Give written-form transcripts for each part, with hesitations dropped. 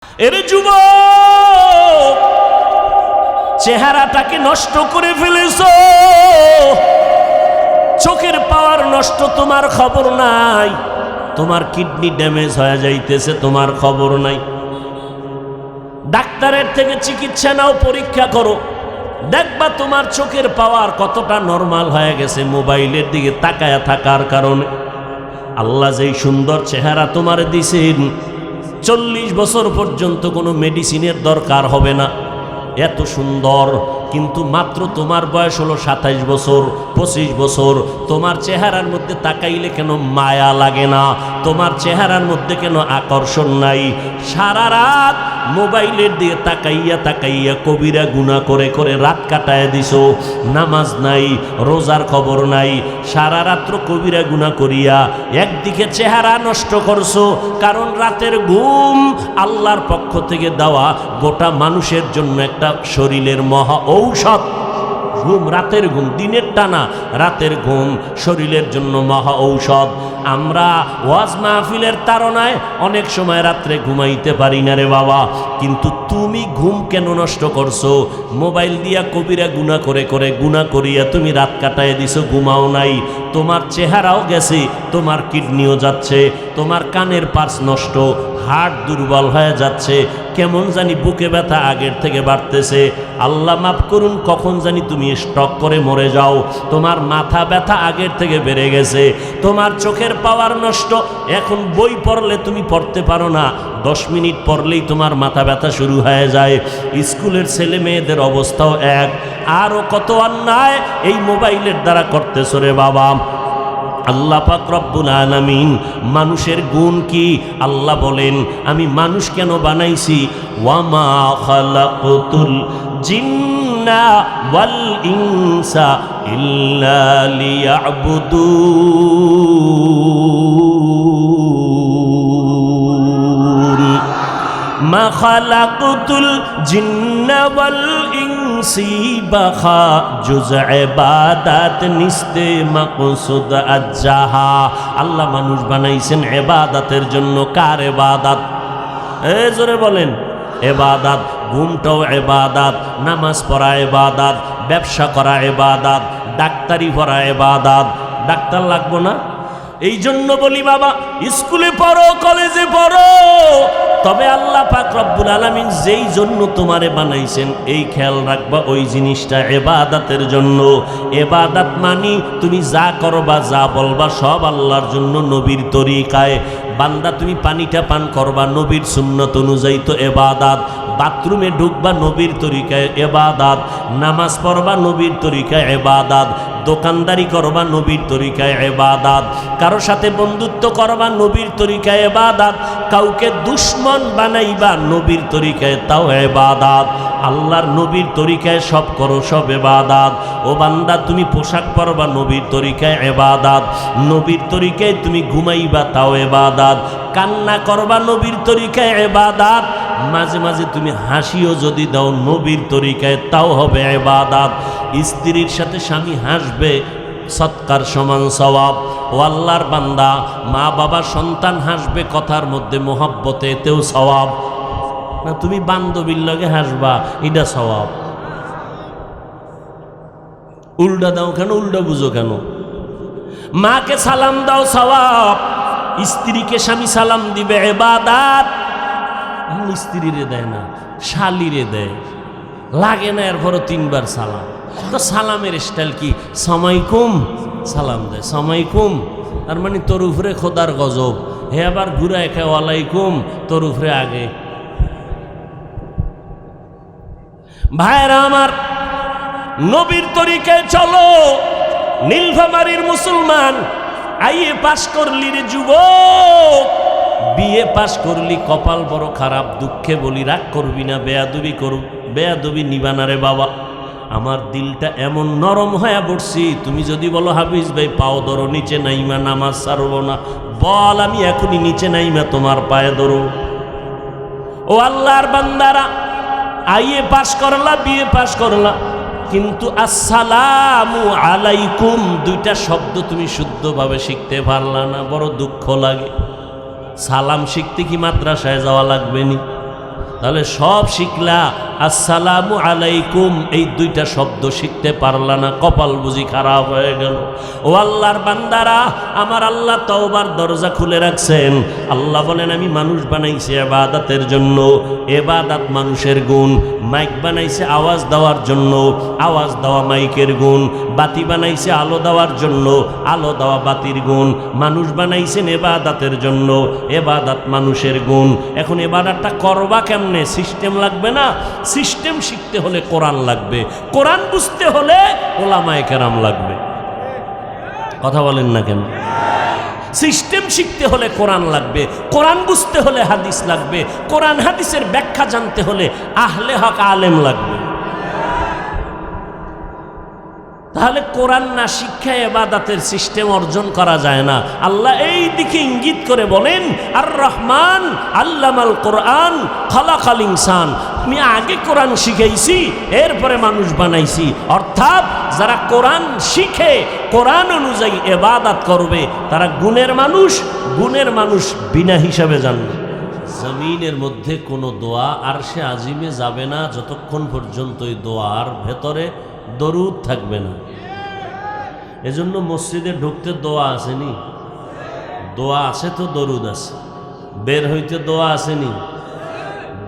এর যুবক, চেহারাটাকে নষ্ট করে ফেলেছো, চোখের পাওয়ার নষ্ট, তোমার খবর নাই। তোমার কিডনি ড্যামেজ হয়ে যাইতেছে, তোমার খবর নাই। ডাক্তারের থেকে চিকিৎসা নাও, পরীক্ষা করো, দেখবা তোমার চোখের পাওয়ার কতটা নরমাল হয়ে গেছে মোবাইলের দিকে তাকায়া থাকার কারণে। আল্লাহ যেই সুন্দর চেহারা তোমার দিছেন, 40 বছর পর্যন্ত কোনো মেডিসিনের দরকার হবে না, এত সুন্দর। কিন্তু মাত্র তোমার বয়স হলো 27 বছর, 25 বছর। তোমার চেহারার মধ্যে তাকাইলে কেন মায়া লাগে না? তোমার চেহারার মধ্যে কেন আকর্ষণ নাই? সারা রাত মোবাইলের দিয়ে তাকাইয়া তাকাইয়া কবিরা গুনাহ করে করে রাত কাটায় দিছো। নামাজ নাই, রোজার খবর নাই, সারা রাত্র কবিরা গুনাহ করিয়া একদিকে চেহারা নষ্ট করছো। কারণ রাতের ঘুম আল্লাহর পক্ষ থেকে দেওয়া গোটা মানুষের জন্য একটা শরীরের মহা ঔষধ। ঘুম, রাতের ঘুম, দিনের টানা রাতের ঘুম শরীরের জন্য মহা ঔষধ। আমরা ওয়াজ মাহফিলের তাড়নায় অনেক সময় রাত্রে ঘুমাইতে পারি না রে বাবা। কিন্তু তুমি ঘুম কেন নষ্ট করছো? মোবাইল দিয়া কবিরা গুনাহ করে করে গুনাহ করিয়া তুমি রাত কাটায় দিছো, ঘুমাও নাই। তোমার চেহারাও গেছে, তোমার কিডনিও যাচ্ছে, তোমার কানের পার্স নষ্ট, হার্ট দুর্বল হয়ে যাচ্ছে, কেমন জানি বুকে ব্যথা আগের থেকে বাড়তেছে। আল্লাহ মাফ করুন, কখন জানি তুমি স্ট্রোক করে মরে যাও। তোমার মাথা ব্যথা আগের থেকে বেড়ে গেছে, তোমার চোখের পাওয়ার নষ্ট। এখন বই পড়লে তুমি পড়তে পারো না, 10 মিনিট পড়লেই তোমার মাথা ব্যথা শুরু হয়ে যায়। স্কুলের ছেলে মেয়েদের অবস্থাও এক। আরও কত অন্যায় এই মোবাইলের দ্বারা করতেছ রে বাবা। আল্লাহ পাক রব্বুল আলামিন মানুষের গুণ কি? আল্লাহ বলেন, আমি মানুষ কেন বানাইছি? ওয়ামা খালাকতুল জিন্না ওয়াল ইনসা ইল্লা লিয়াবুদুন। মা খালাকতুল জিন্না ওয়াল ইনসি বাখা জুজ ইবাদাত নিস্তে মাকসুদ আজ্জাহা। আল্লাহ মানুষ বানাইছেন ইবাদতের জন্য। কার ইবাদত? জোরে বলেন। ইবাদত। ঘুমটাও ইবাদত, নামাজ পড়া ইবাদত, ব্যবসা করা ইবাদত, ডাক্তারি পড়া ইবাদত। ডাক্তার লাগবো না? এই জন্য বলি বাবা, স্কুলে পড়ো, কলেজে পড়ো, তবে আল্লাহ পাক রব্বুল আলামিন যেই জন্য তোমারে বানাইছেন এই খেয়াল রাখবা, ওই জিনিসটা ইবাদতের জন্য। ইবাদত মানি তুমি যা করবা, যা বলবা সব আল্লাহর জন্য, নবীর তরিকায়। বান্দা তুমি পানিটা পান করবা নবীর সুন্নত অনুযায়ী, তো ইবাদত। বাথরুমে ঢুকবা নবীর তরিকায়, ইবাদত। নামাজ পড়বা নবীর তরিকায়, ইবাদত। দোকানদারি করবা নবীর তরিকায়, ইবাদত। কারো সাথে বন্ধুত্ব করবা নবীর তরিকায়, ইবাদত। কাউকে দুশ্মন বানাইবা নবীর তরিকায়, তাও ইবাদত। আল্লাহর নবীর তরিকায় সব করো, সব ইবাদত। ও বান্দা, তুমি পোশাক পরবা নবীর তরিকায়, ইবাদত। নবীর তরিকায় তুমি ঘুমাইবা, তাও ইবাদত। কান্না করবা নবীর তরিকায়, ইবাদত। মাঝে মাঝে তুমি হাসিও যদি দাও নবীর তরিকায়, তাও হবে ইবাদত। স্ত্রীর সাথে স্বামী হাসবে, সৎকার সমান সওয়াব। ও আল্লাহর বান্দা, মা বাবা সন্তান হাসবে কথার মধ্যে মোহাব্বতে, এতেও সওয়াব। না তুমি বান্ধবীর লগে হাসবা, এটা সওয়াব। উল্টা দাও কেন? উল্টা বুঝো কেন? মাকে সালাম দাও, সওয়াব। স্ত্রীকে স্বামী সালাম দিবে, ইবাদত। স্ত্রীরে দেয় না, শালিরে দেয়, লাগে না, এরপরও 3 বার সালাম। তো সালামের স্টাইল কি? সামাইকুম সালাম দেয়, সামাইকুম। তার মানে তোর উপরে খোদার গজব। হে আবার ঘুরায় খায় ওয়ালাইকুম, তোর উপরে আগে। ভাইরা আমার, নবীর তরিকায় চলো। নীলফামারীর মুসলমান, আইএ পাশ করলি রে যুবক, বিএ পাশ করলি, কপাল বড় খারাপ। দুঃখে বলি, রাগ করবি না, বেয়াদবি করব, বেয়াদবি নিবানা রে বাবা। আমার দিলটা এমন নরম হয়ে পড়ছি, তুমি যদি বলো হাফিজ ভাই পাও ধরো, নিচে নাইমা নামাজ ছাড়ব না, বল আমি এখনই নিচে নাইমা তোমার পায়ে ধরো। ও আল্লাহর বান্দারা, আইএ পাশ করলা, বিএ পাশ করলা, কিন্তু আসসালামু আলাইকুম 2টা শব্দ তুমি শুদ্ধভাবে শিখতে পারলা না, বড় দুঃখ লাগে। সালাম শিখতে কি মাদ্রাসায় যাওয়া লাগবে নি? তাহলে সব শিখলা, আসসালামু আলাইকুম এই দুইটা শব্দ শিখতে পারলা না, কপাল বুঝি খারাপ হয়ে গেল। ও আল্লাহর বান্দারা, আমার আল্লাহ তওবার দরজা খুলে রাখছেন। আল্লাহ বলেন আমি মানুষ বানাইছি ইবাদতের জন্য, ইবাদত মানুষের গুণ। মাইক বানাইছে আওয়াজ দেওয়ার জন্য, আওয়াজ দেওয়া মাইকের গুণ। বাতি বানাইছে আলো দেওয়ার জন্য, আলো দেওয়া বাতির গুণ। মানুষ বানাইছেন ইবাদতের জন্য, ইবাদত মানুষের গুণ। এখন ইবাদতটা করবা কেমনে? সিস্টেম লাগবে না? সিস্টেম শিখতে হলে কোরআন লাগবে, কোরআন বুঝতে হলে ওলামায়ে কেরাম লাগবে। কথা বলেন না কেন? সিস্টেম শিখতে হলে কোরআন লাগবে, কোরআন বুঝতে হলে হাদিস লাগবে, কোরআন হাদিসের ব্যাখ্যা জানতে হলে আহলে হক আলেম লাগবে। তাহলে কোরআন না শিক্ষায় ইবাদতের সিস্টেম অর্জন করা যায় না। আল্লাহ এই দিকে ইঙ্গিত করে বলেন, আর রহমান আল্লামাল কোরআন খালাকাল ইনসান। আমি আগে কোরআন শিখাইছি, এরপরে মানুষ বানাইছি। অর্থাৎ যারা কোরআন শিখে কোরআন অনুযায়ী ইবাদত করবে তারা গুণের মানুষ, গুণের মানুষ বিনা হিসাবে জানবে। জমিনের মধ্যে কোনো দোয়া আরশে আজিমে যাবে না যতক্ষণ পর্যন্ত ওই দোয়ার ভেতরে দরুদ থাকবে না। এজন্য মসজিদে ঢুকতে দোয়া আসেনি, দোয়া আছে তো দরুদ আছে। বের হইতে দোয়া আসেনি,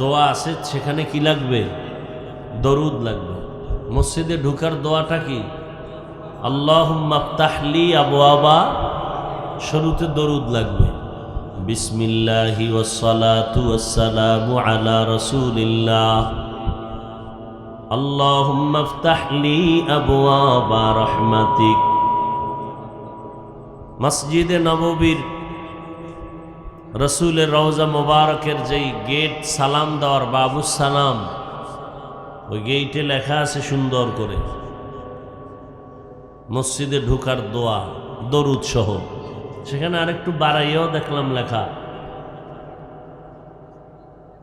দোয়া আছে, সেখানে কি লাগবে? দরুদ লাগবে। মসজিদে ঢুকার দোয়াটা কি? আল্লাহুম্মা আফতাহলি আবওয়াবা, শুরুতে দরুদ লাগবে। বিসমিল্লাহি ওয়াসসালাতু ওয়াসসালামু আলা রাসূলিল্লাহ, আল্লাহুম্মা আফতাহলি আবওয়াবা রাহমাতিক। মসজিদে নববীর রসুলের রওজা মোবারকের যেই গেট সালাম দেওয়ার বাবুস সালাম, ওই গেইটে লেখা আছে সুন্দর করে মসজিদে ঢুকার দোয়া দরুদ সহ। সেখানে আরেকটু বাড়াইয়াও দেখলাম লেখা,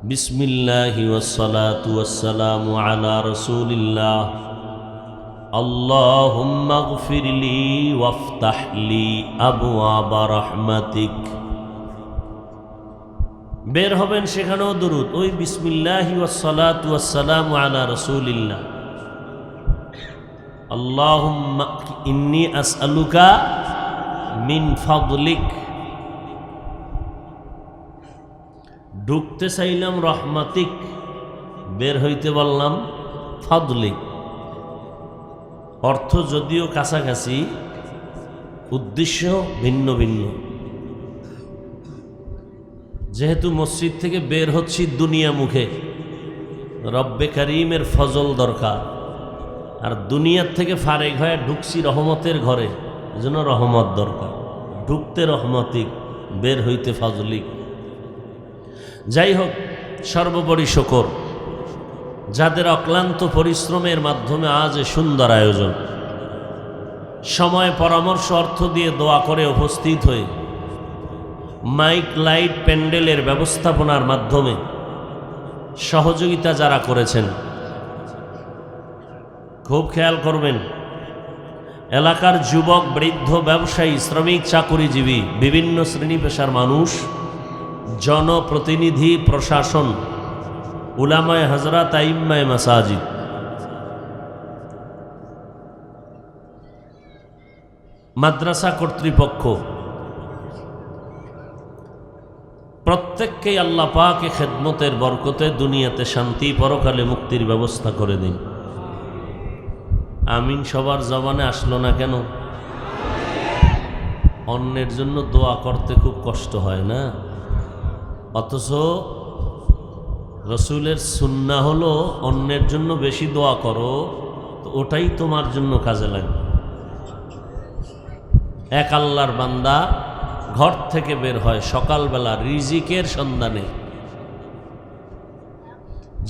বিসমিল্লাহি ওয়াসসালাতু ওয়াসসালামু আলা রাসূলিল্লাহ, আল্লাহুম্মা গফিরলি ওয়াফতাহলি আবওয়াবা রাহমাতিক। বের হবেন সেখানেও দরুদ, ওই বিসমিল্লাহি ওয়াসসালাতু ওয়াসসালামু আলা রাসূলিল্লাহ, আল্লাহুম্মা ইন্নী আসআলুকা মিন ফাদলিক। ঢুকতে চাইলাম রহমাতিক, বের হইতে বললাম ফাদলিক। অর্থ যদিও কাছাকাছি, উদ্দেশ্য ভিন্ন ভিন্ন। যেহেতু মসজিদ থেকে বের হচ্ছি দুনিয়া মুখে, রব্বে কারিমের ফজল দরকার, আর দুনিয়ার থেকে ফারেক হয়ে ঢুকছি রহমতের ঘরে, এজন্য রহমত দরকার। ঢুকতে রহমতিক, বের হইতে ফাজলিক। যাই হোক, সর্বোপরি শুকর যাদের অক্লান্ত পরিশ্রমের মাধ্যমে আজ সুন্দর আয়োজন, সময় পরামর্শ অর্থ দিয়ে দোয়া করে উপস্থিত হয়ে মাইক লাইট প্যান্ডেলের ব্যবস্থাপনার মাধ্যমে সহযোগিতা যারা করেছেন, খুব খেয়াল করবেন। এলাকার যুবক, বৃদ্ধ, ব্যবসায়ী, শ্রমিক, চাকুরিজীবী, বিভিন্ন শ্রেণী পেশার মানুষ, জনপ্রতিনিধি, প্রশাসন, উলামায়ে হযরত, আইম্মায়ে মাসাজিদ, মাদ্রাসা কর্তৃপক্ষ, প্রত্যেককেই আল্লাহ পাক খেদমতের বরকতে দুনিয়াতে শান্তি, পরকালে মুক্তির ব্যবস্থা করে দিন। আমিন সবার জবানে আসলো না কেন? অন্যের জন্য দোয়া করতে খুব কষ্ট হয় না? অথচ রসুলের সুন্নাহ হলো অন্যের জন্য বেশি দোয়া করো, তো ওটাই তোমার জন্য কাজে লাগবে। এক আল্লাহর বান্দা ঘর থেকে বের হয় সকালবেলা রিজিকের সন্ধানে,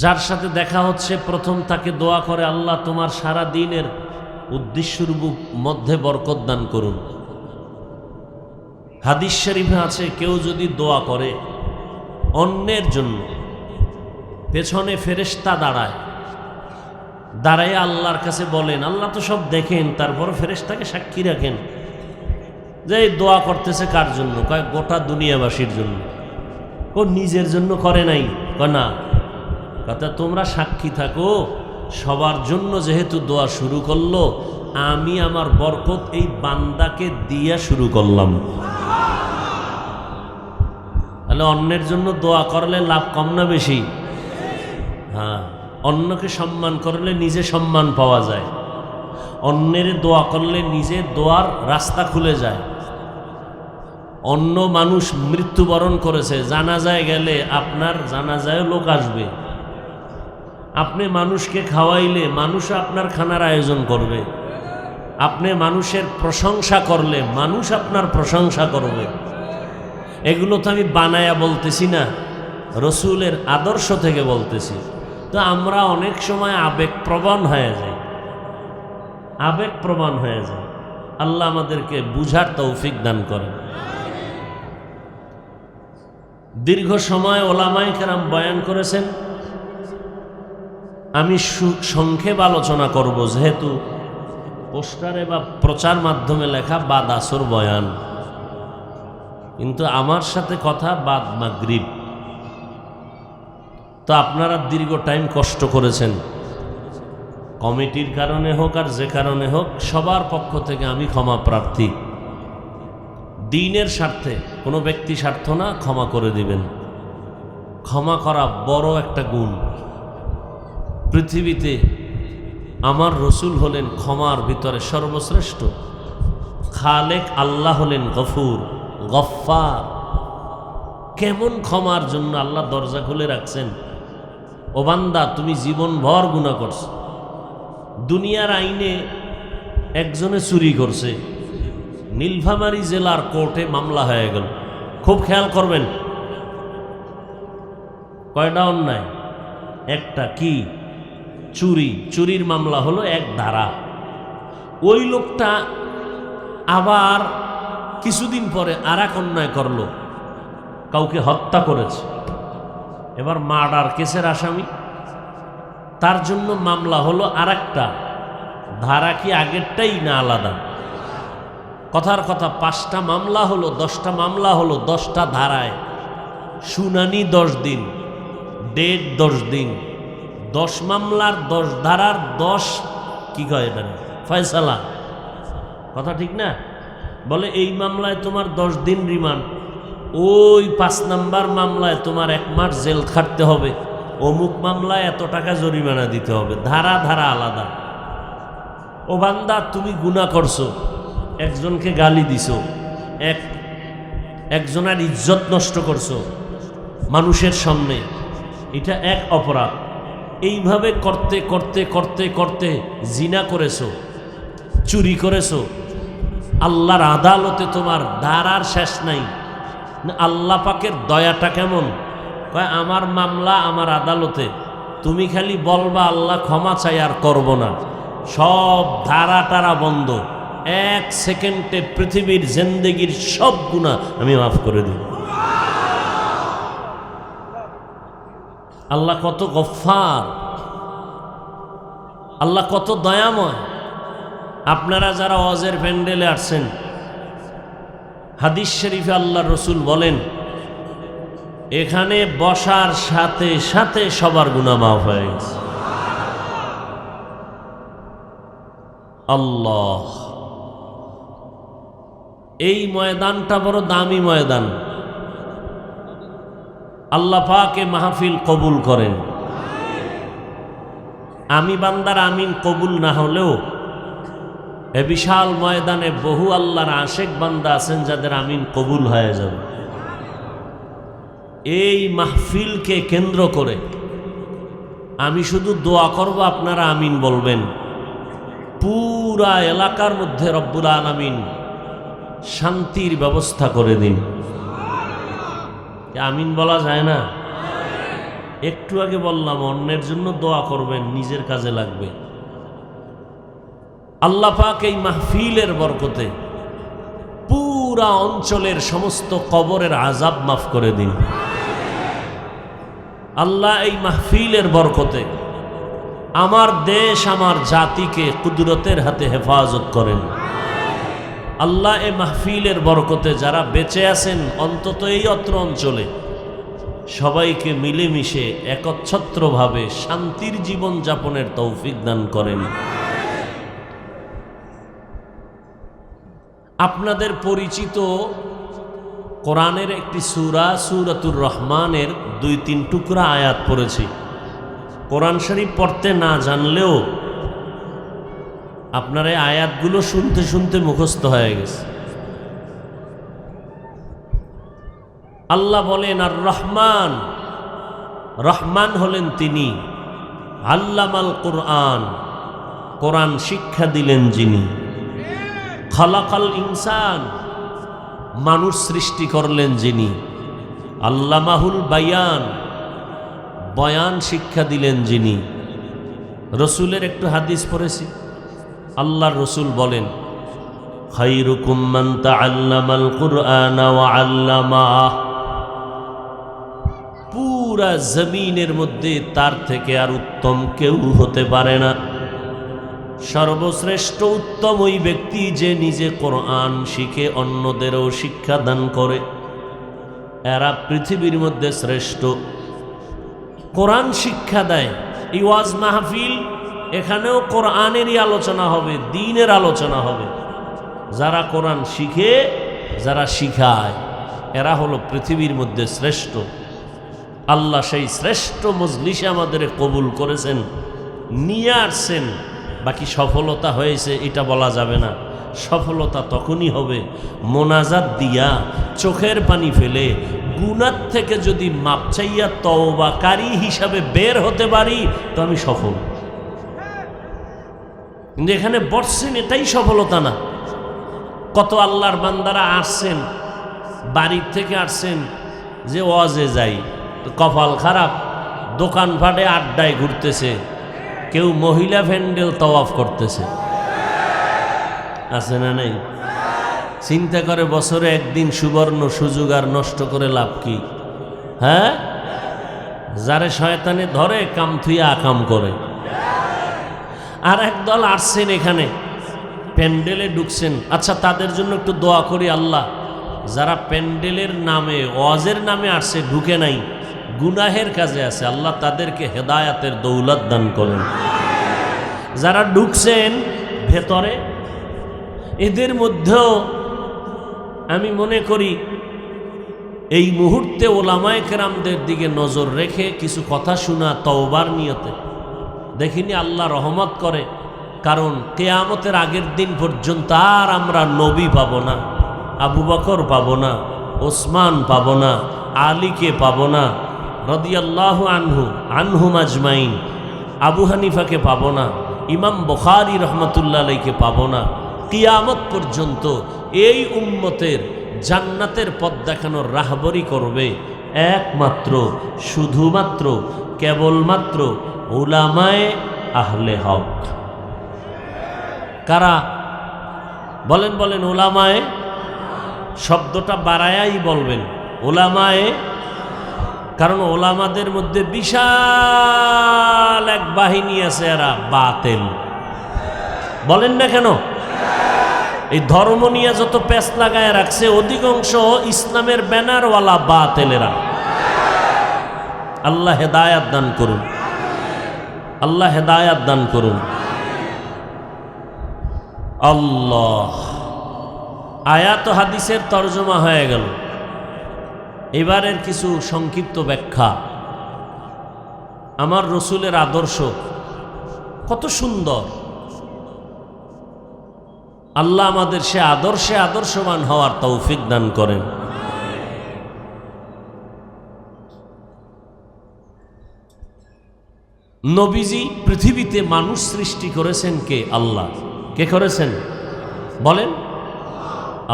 যার সাথে দেখা হচ্ছে প্রথম তাকে দোয়া করে, আল্লাহ তোমার সারা দিনের উদ্দেশ্যের মধ্যে বরকত দান করুন। হাদিস শরীফে আছে, কেউ যদি দোয়া করে অন্যের জন্য, পেছনে ফেরেশতা দাঁড়ায়, দাঁড়ায় আল্লাহর কাছে বলেন, আল্লাহ তো সব দেখেন, তারপর ফেরেশতাকে সাক্ষী রাখেন যে এই দোয়া করতেছে কার জন্য? কয় গোটা দুনিয়াবাসীর জন্য। নিজের জন্য করে নাই? কয় না, কথা তোমরা সাক্ষী থাকো, সবার জন্য যেহেতু দোয়া শুরু করলো, আমি আমার বরকত এই বান্দাকে দিয়া শুরু করলাম। তাহলে অন্যের জন্য দোয়া করলে লাভ কম না বেশি? হ্যাঁ, অন্যকে সম্মান করলে নিজে সম্মান পাওয়া যায়, অন্যের দোয়া করলে নিজের দোয়ার রাস্তা খুলে যায়। অন্য মানুষ মৃত্যুবরণ করেছে, জানাজায় গেলে আপনার জানাজায় লোক আসবে। আপনি মানুষকে খাওয়াইলে মানুষ আপনার খানার আয়োজন করবে। আপনি মানুষের প্রশংসা করলে মানুষ আপনার প্রশংসা করবে। এগুলো তো আমি বানায়া বলতেছি না, রসুলের আদর্শ থেকে বলতেছি। তো আমরা অনেক সময় আবেগপ্রবণ হয়ে যাই, আবেগপ্রবণ হয়ে যায়। আল্লাহ আমাদেরকে বুঝার তৌফিক দান করেন। দীর্ঘ সময় ওলামায়ে কেরাম বয়ান করেছেন, আমি সংক্ষেপ আলোচনা করব, যেহেতু পোস্টারে বা প্রচার মাধ্যমে লেখা বাদ আসর বয়ান, কিন্তু আমার সাথে কথা বাদ মাগরিব। তো আপনারা দীর্ঘ টাইম কষ্ট করেছেন, কমিটির কারণে হোক আর যে কারণে হোক, সবার পক্ষ থেকে আমি ক্ষমা প্রার্থী। দ্বীনের স্বার্থে, কোনো ব্যক্তি স্বার্থ না, ক্ষমা করে দিবেন। ক্ষমা করা বড় একটা গুণ। পৃথিবীতে আমার রসুল হলেন ক্ষমার ভিতরে সর্বশ্রেষ্ঠ। খালেক আল্লাহ হলেন গফুর, গফফার। কেমন ক্ষমার জন্য আল্লাহ দরজা খুলে রাখছেন। ও বান্দা, তুমি জীবনভর গুনাহ করছো। দুনিয়ার আইনে একজনে চুরি করছে, নীলফামারী জেলার কোর্টে মামলা হয়ে গেল। খুব খেয়াল করবেন, কয়টা অন্যায়? একটা। কি? চুরি। চুরির মামলা হলো এক ধারা। ওই লোকটা আবার কিছুদিন পরে আর এক অন্যায় করলো, কাউকে হত্যা করেছে। এবার মার্ডার কেসের আসামি, তার জন্য মামলা হলো আর একটা ধারা। কি আগেরটাই না আলাদা? কথার কথা, 5টা মামলা হলো, 10টা মামলা হলো, 10টা ধারায়। শুনানি 10 দিন, ডেট 10 দিন, 10 মামলার 10 ধারার 10 কি কয় এটা, ফয়সালা। কথা ঠিক না? বলে এই মামলায় তোমার 10 দিন রিমান্ড, ওই 5 নাম্বার মামলায় তোমার 1 মাস জেল খাটতে হবে, অমুক মামলায় এত টাকা জরিমানা দিতে হবে। ধারা ধারা আলাদা। ও বান্দা, তুমি গুনাহ করছো, একজনকে গালি দিছো, একজনের ইজ্জত নষ্ট করছো মানুষের সামনে, এটা এক অপরাধ। এইভাবে করতে করতে করতে করতে জিনা করেছো, চুরি করেছো, আল্লাহর আদালতে তোমার ধারার শেষ নাই। আল্লাহ পাকের দয়াটা কেমন? কয় আমার মামলা আমার আদালতে, তুমি খালি বলবা আল্লাহ ক্ষমা চাই আর করব না, সব ধারা টারা বন্ধ। 1 সেকেন্ডে পৃথিবীর জিন্দেগির সব গুনাহ আমি মাফ করে দিই। আল্লাহ কত গফফার, আল্লাহ কত দয়াময়। আপনারা যারা ওয়াজের প্যান্ডেলে আসছেন, হাদিস শরীফে আল্লাহ রসুল বলেন, এখানে বসার সাথে সাথে সবার গুনাহ মাফ হয়ে গেছে। আল্লাহ, এই ময়দানটা বড় দামি ময়দান। আল্লাহ পাক এ মাহফিল কবুল করেন। আমি বান্দার আমিন কবুল না হলেও এ বিশাল ময়দানে বহু আল্লাহর আশেক বান্দা আছেন যাদের আমিন কবুল হয়ে যাবে। এই মাহফিলকে কেন্দ্র করে আমি শুধু দোয়া করব, আপনারা আমিন বলবেন। পুরা এলাকার মধ্যে রব্বুল আলামিন শান্তির ব্যবস্থা করে দিন। আমিন বলা যায় না? একটু আগে বললাম অন্যের জন্য দোয়া করবেন, নিজের কাজে লাগবে। আল্লাহ পাক এই মাহফিলের বরকতে পুরা অঞ্চলের সমস্ত কবরের আযাব মাফ করে দিন। আল্লাহ এই মাহফিলের বরকতে আমার দেশ আমার জাতিকে কুদরতের হাতে হেফাজত করেন। আল্লাহ এই মাহফিলের বরকতে যারা বেঁচে আছেন অন্তত এই অত্র অঞ্চলে সবাইকে মিলেমিশে একচ্ছত্রভাবে শান্তির জীবন যাপনের তৌফিক দান করেন। আপনাদের পরিচিত কোরআনের একটি সূরা সূরাতুর রহমানের 2-3 টুকরা আয়াত পড়েছি। কোরআন শরীফ পড়তে না জানলেও আপনার এই আয়াতগুলো শুনতে শুনতে মুখস্থ হয়ে গেছে। আল্লাহ বলেন আর রহমান, রহমান হলেন তিনি, আল্লামাল কোরআন, কোরআন শিক্ষা দিলেন যিনি, খালাকাল ইনসান, মানুষ সৃষ্টি করলেন যিনি, আল্লামাহুল বায়ান, বয়ান শিক্ষা দিলেন যিনি। রসুলের একটু হাদিস পড়েছি, আল্লাহর রসুল বলেন খায়রুকুম মান তাআল্লামাল কুরআনা ওয়া আল্লামাহ, পুরা জমিনের মধ্যে তার থেকে আর উত্তম কেউ হতে পারে না। সর্বশ্রেষ্ঠ উত্তম ওই ব্যক্তি যে নিজে কোরআন শিখে অন্যদেরও শিক্ষা দান করে, এরা পৃথিবীর মধ্যে শ্রেষ্ঠ। কোরআন শিক্ষা দেয়, এই ওয়াজ মাহফিল, এখানেও কোরআনেরই আলোচনা হবে, দ্বীনের আলোচনা হবে। যারা কোরআন শিখে, যারা শিখায়, এরা হলো পৃথিবীর মধ্যে শ্রেষ্ঠ। আল্লাহ সেই শ্রেষ্ঠ মজলিসে আমাদের কবুল করেছেন, নিয়ে আসছেন। বাকি সফলতা হয়েছে এটা বলা যাবে না। সফলতা তখনই হবে মোনাজাত দিয়া চোখের পানি ফেলে গুনাহ থেকে যদি মাপ চাইয়া তওবাকারী হিসাবে বের হতে পারি তো আমি সফল। কিন্তু এখানে বসছেন এটাই সফলতা না। কত আল্লাহর বান্দারা আসছেন, বাড়ির থেকে আসছেন যে ওয়াজে যাই, তো কপাল খারাপ, দোকানপাটে আড্ডায় ঘুরতেছে, কেউ মহিলা ভ্যান্ডেল তওয়াফ করতেছে, আছে না নাই? চিন্তা করে বছরে একদিন সুবর্ণ সুযোগ আর নষ্ট করে লাভ কি? হ্যাঁ, যারে শয়তানে ধরে কাম থুইয়া আকাম করে। আর একদল আসছেন এখানে প্যান্ডেলে ঢুকছেন, আচ্ছা তাদের জন্য একটু দোয়া করি, আল্লাহ যারা প্যান্ডেলের নামে ওয়াজের নামে আসছে ঢুকে নাই, গুনাহের কাজে আছে, আল্লাহ তাদেরকে হেদায়াতের দৌলত দান করেন। যারা ঢুকছেন ভেতরে, এদের মধ্যেও আমি মনে করি এই মুহূর্তে ওলামায়ে কেরামদের দিকে নজর রেখে কিছু কথা শোনা তওবার নিয়তে, দেখিনি আল্লাহ রহমত করে। কারণ কিয়ামতের আগের দিন পর্যন্ত আর আমরা নবী পাব না, আবু বকর পাব না, ওসমান পাব না, আলীকে পাব না রাদিয়াল্লাহু আনহুম আজমাইন, আবু হানিফাকে পাব না, ইমাম বুখারী রহমাতুল্লাহ আলাইহিকে পাব না। কিয়ামত পর্যন্ত এই উম্মতের জান্নাতের পথ দেখানোর রাহবরি করবে একমাত্র, শুধুমাত্র, কেবলমাত্র উলামায়ে আহলে হক। কারা? বলেন বলেন, উলামায়ে, শব্দটা বাড়ায়াই বলবেন, উলামায়ে। কারণ ওলামাদের মধ্যে বিশাল এক বাহিনী আছে, এরা বাতিল। বলেন না কেন? এই ধর্ম নিয়ে যত পেঁচ লাগায় রাখছে অধিকাংশ ইসলামের ব্যানারওয়ালা বাতিলেরা। আল্লাহ হেদায়াত দান করুন, আল্লাহ হেদায়াত দান করুন। আল্লাহ, আয়াত ও হাদিসের তরজমা হয়ে গেল। এবারের কিছু সংক্ষিপ্ত ব্যাখ্যা। আমার রসুলের আদর্শ কত সুন্দর, আল্লাহ আমাদের সে আদর্শে আদর্শবান হওয়ার তৌফিক দান করেন। নবীজি পৃথিবীতে মানুষ সৃষ্টি করেছেন কে? আল্লাহ। কে করেছেন বলেন?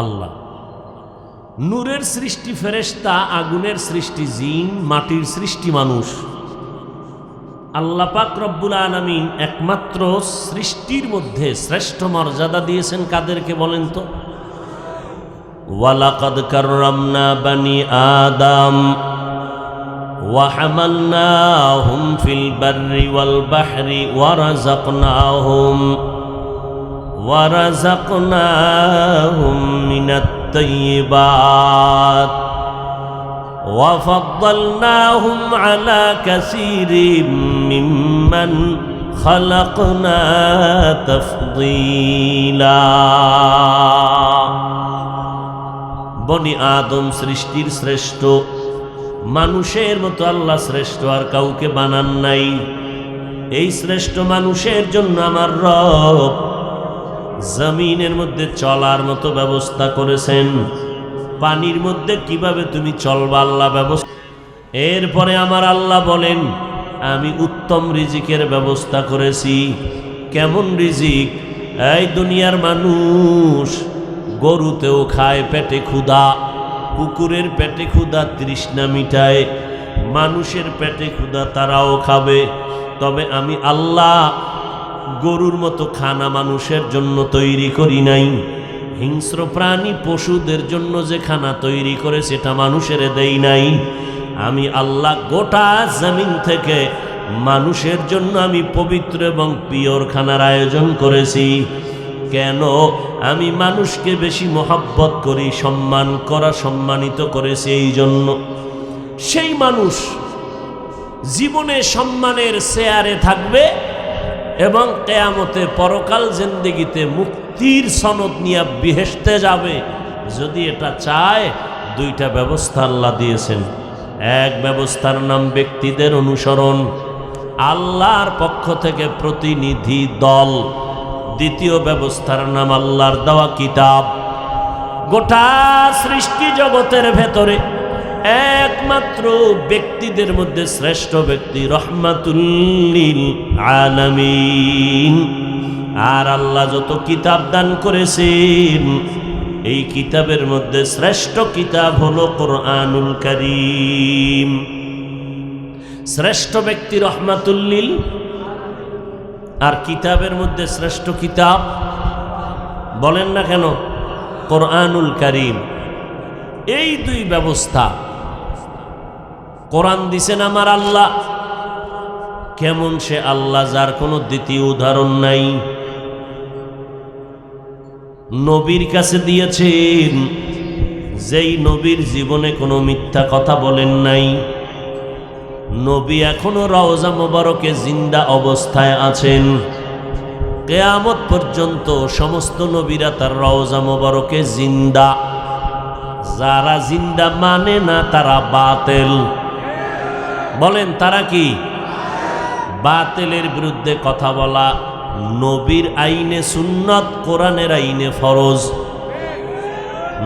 আল্লাহ। নূরের সৃষ্টি ফেরেশতা, আগুনের সৃষ্টি জিন, মাটির সৃষ্টি মানুষ। আল্লাহ পাক রব্বুল আলামিন একমাত্র সৃষ্টির মধ্যে শ্রেষ্ঠ মর্যাদা দিয়েছেন কাদেরকে বলেন তো? ওয়ালাকাদ কাররামনা বানি আদম ওয়া হামালনাহুম ফিল বাররি ওয়াল বাহরি ওয়া রাযাকনাহুম মিনাত তাইয়্যিবাত وفضلناهم على كثير ممن خلقنا تفضيلا বনি আদম সৃষ্টির শ্রেষ্ঠ, মানুষের মতো আল্লাহ শ্রেষ্ঠ আর কাউকে বানান নাই। এই শ্রেষ্ঠ মানুষের জন্য আমার রব জমিনের মধ্যে চলার মতো ব্যবস্থা করেছেন। পানির মধ্যে কিভাবে তুমি চলবা আল্লাহ ব্যবস্থা। এরপরে আমার আল্লাহ বলেন আমি উত্তম রিজিকের ব্যবস্থা করেছি। কেমন রিজিক? এই দুনিয়ার মানুষ গরুতেও খায় পেটে ক্ষুধা, কুকুরের পেটে ক্ষুধা তৃষ্ণা মিটায়, মানুষের পেটে ক্ষুধা তারাও খাবে। তবে আমি আল্লাহ গরুর মতো খানা মানুষের জন্য তৈরি করি নাই। হিংস্র প্রাণী পশুদের জন্য যে খানা তৈরি করে সেটা মানুষের দেই নাই। আমি আল্লাহ গোটা জমিন থেকে মানুষের জন্য আমি পবিত্র এবং পিওর খানার আয়োজন করেছি। কেন? আমি মানুষকে বেশি মহব্বত করি, সম্মানিত করেছি এই জন্য। সেই মানুষ জীবনে সম্মানের চেয়ারে থাকবে এবং কিয়ামতে পরকাল জিন্দেগিতে মুক্তির সনদ নিয়ে বেহেশতে যাবে। যদি এটা চায়, দুইটা ব্যবস্থা আল্লাহ দিয়েছেন। এক ব্যবস্থার নাম ব্যক্তিদের অনুসরণ, আল্লাহর পক্ষ থেকে প্রতিনিধি দল। দ্বিতীয় ব্যবস্থার নাম আল্লাহর দেওয়া কিতাব। গোটা সৃষ্টি জগতের ভেতরে একমাত্র ব্যক্তিদের মধ্যে শ্রেষ্ঠ ব্যক্তি রহমাতুল লিল আলামিন। আর আল্লাহ যত কিতাব দান করেছেন, এই কিতাবের মধ্যে শ্রেষ্ঠ কিতাব হলো কোরআনুল কারীম। শ্রেষ্ঠ ব্যক্তি রহমাতুল লিল, আর কিতাবের মধ্যে শ্রেষ্ঠ কিতাব বলেন না কেন? কোরআনুল কারীম। এই দুই ব্যবস্থা কোরআন দিছেন আমার আল্লাহ। কেমন সে আল্লাহ যার কোনো দ্বিতীয় উদাহরণ নাই। নবীর কাছে দিয়েছেন, যেই নবীর জীবনে কোনো মিথ্যা কথা বলেন নাই। নবী এখনো রওজা মোবারকে জিন্দা অবস্থায় আছেন। কিয়ামত পর্যন্ত সমস্ত নবীরা তার রওজা মোবারকে জিন্দা। যারা জিন্দা মানে না তারা বাতিল। বলেন তারা কি? বাতিলের বিরুদ্ধে কথা বলা নবীর আইনে সুন্নত, কোরআনের আইনে ফরজ।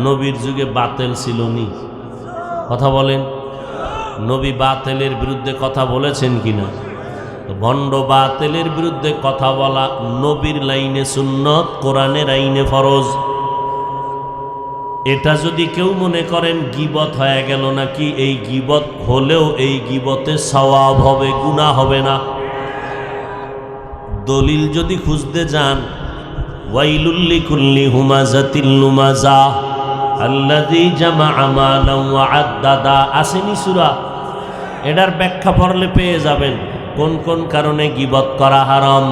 নবীর যুগে বাতিল ছিল নি? কথা বলেন। নবী বাতিলের বিরুদ্ধে কথা বলেছেন কিনা? ভণ্ড বাতিলের বিরুদ্ধে কথা বলা নবীর লাইনে সুন্নত, কোরআনের আইনে ফরজ। এটা যদি কেউ মনে করেন গীবত হয়ে গেল নাকি, এই গীবত হলেও এই গীবতে সওয়াব হবে, গুনাহ হবে না। দলিল যদি খুঁজতে যান, ওয়াইলুল লিকুল্লি হুমাযাতিল লুমাযা আল্লাযী জামাআ মালান ওয়া আদ্দাদা, আসেনি সূরা? এটার ব্যাখ্যা পড়লে পেয়ে যাবেন কোন কোন কারণে গীবত করা হারাম,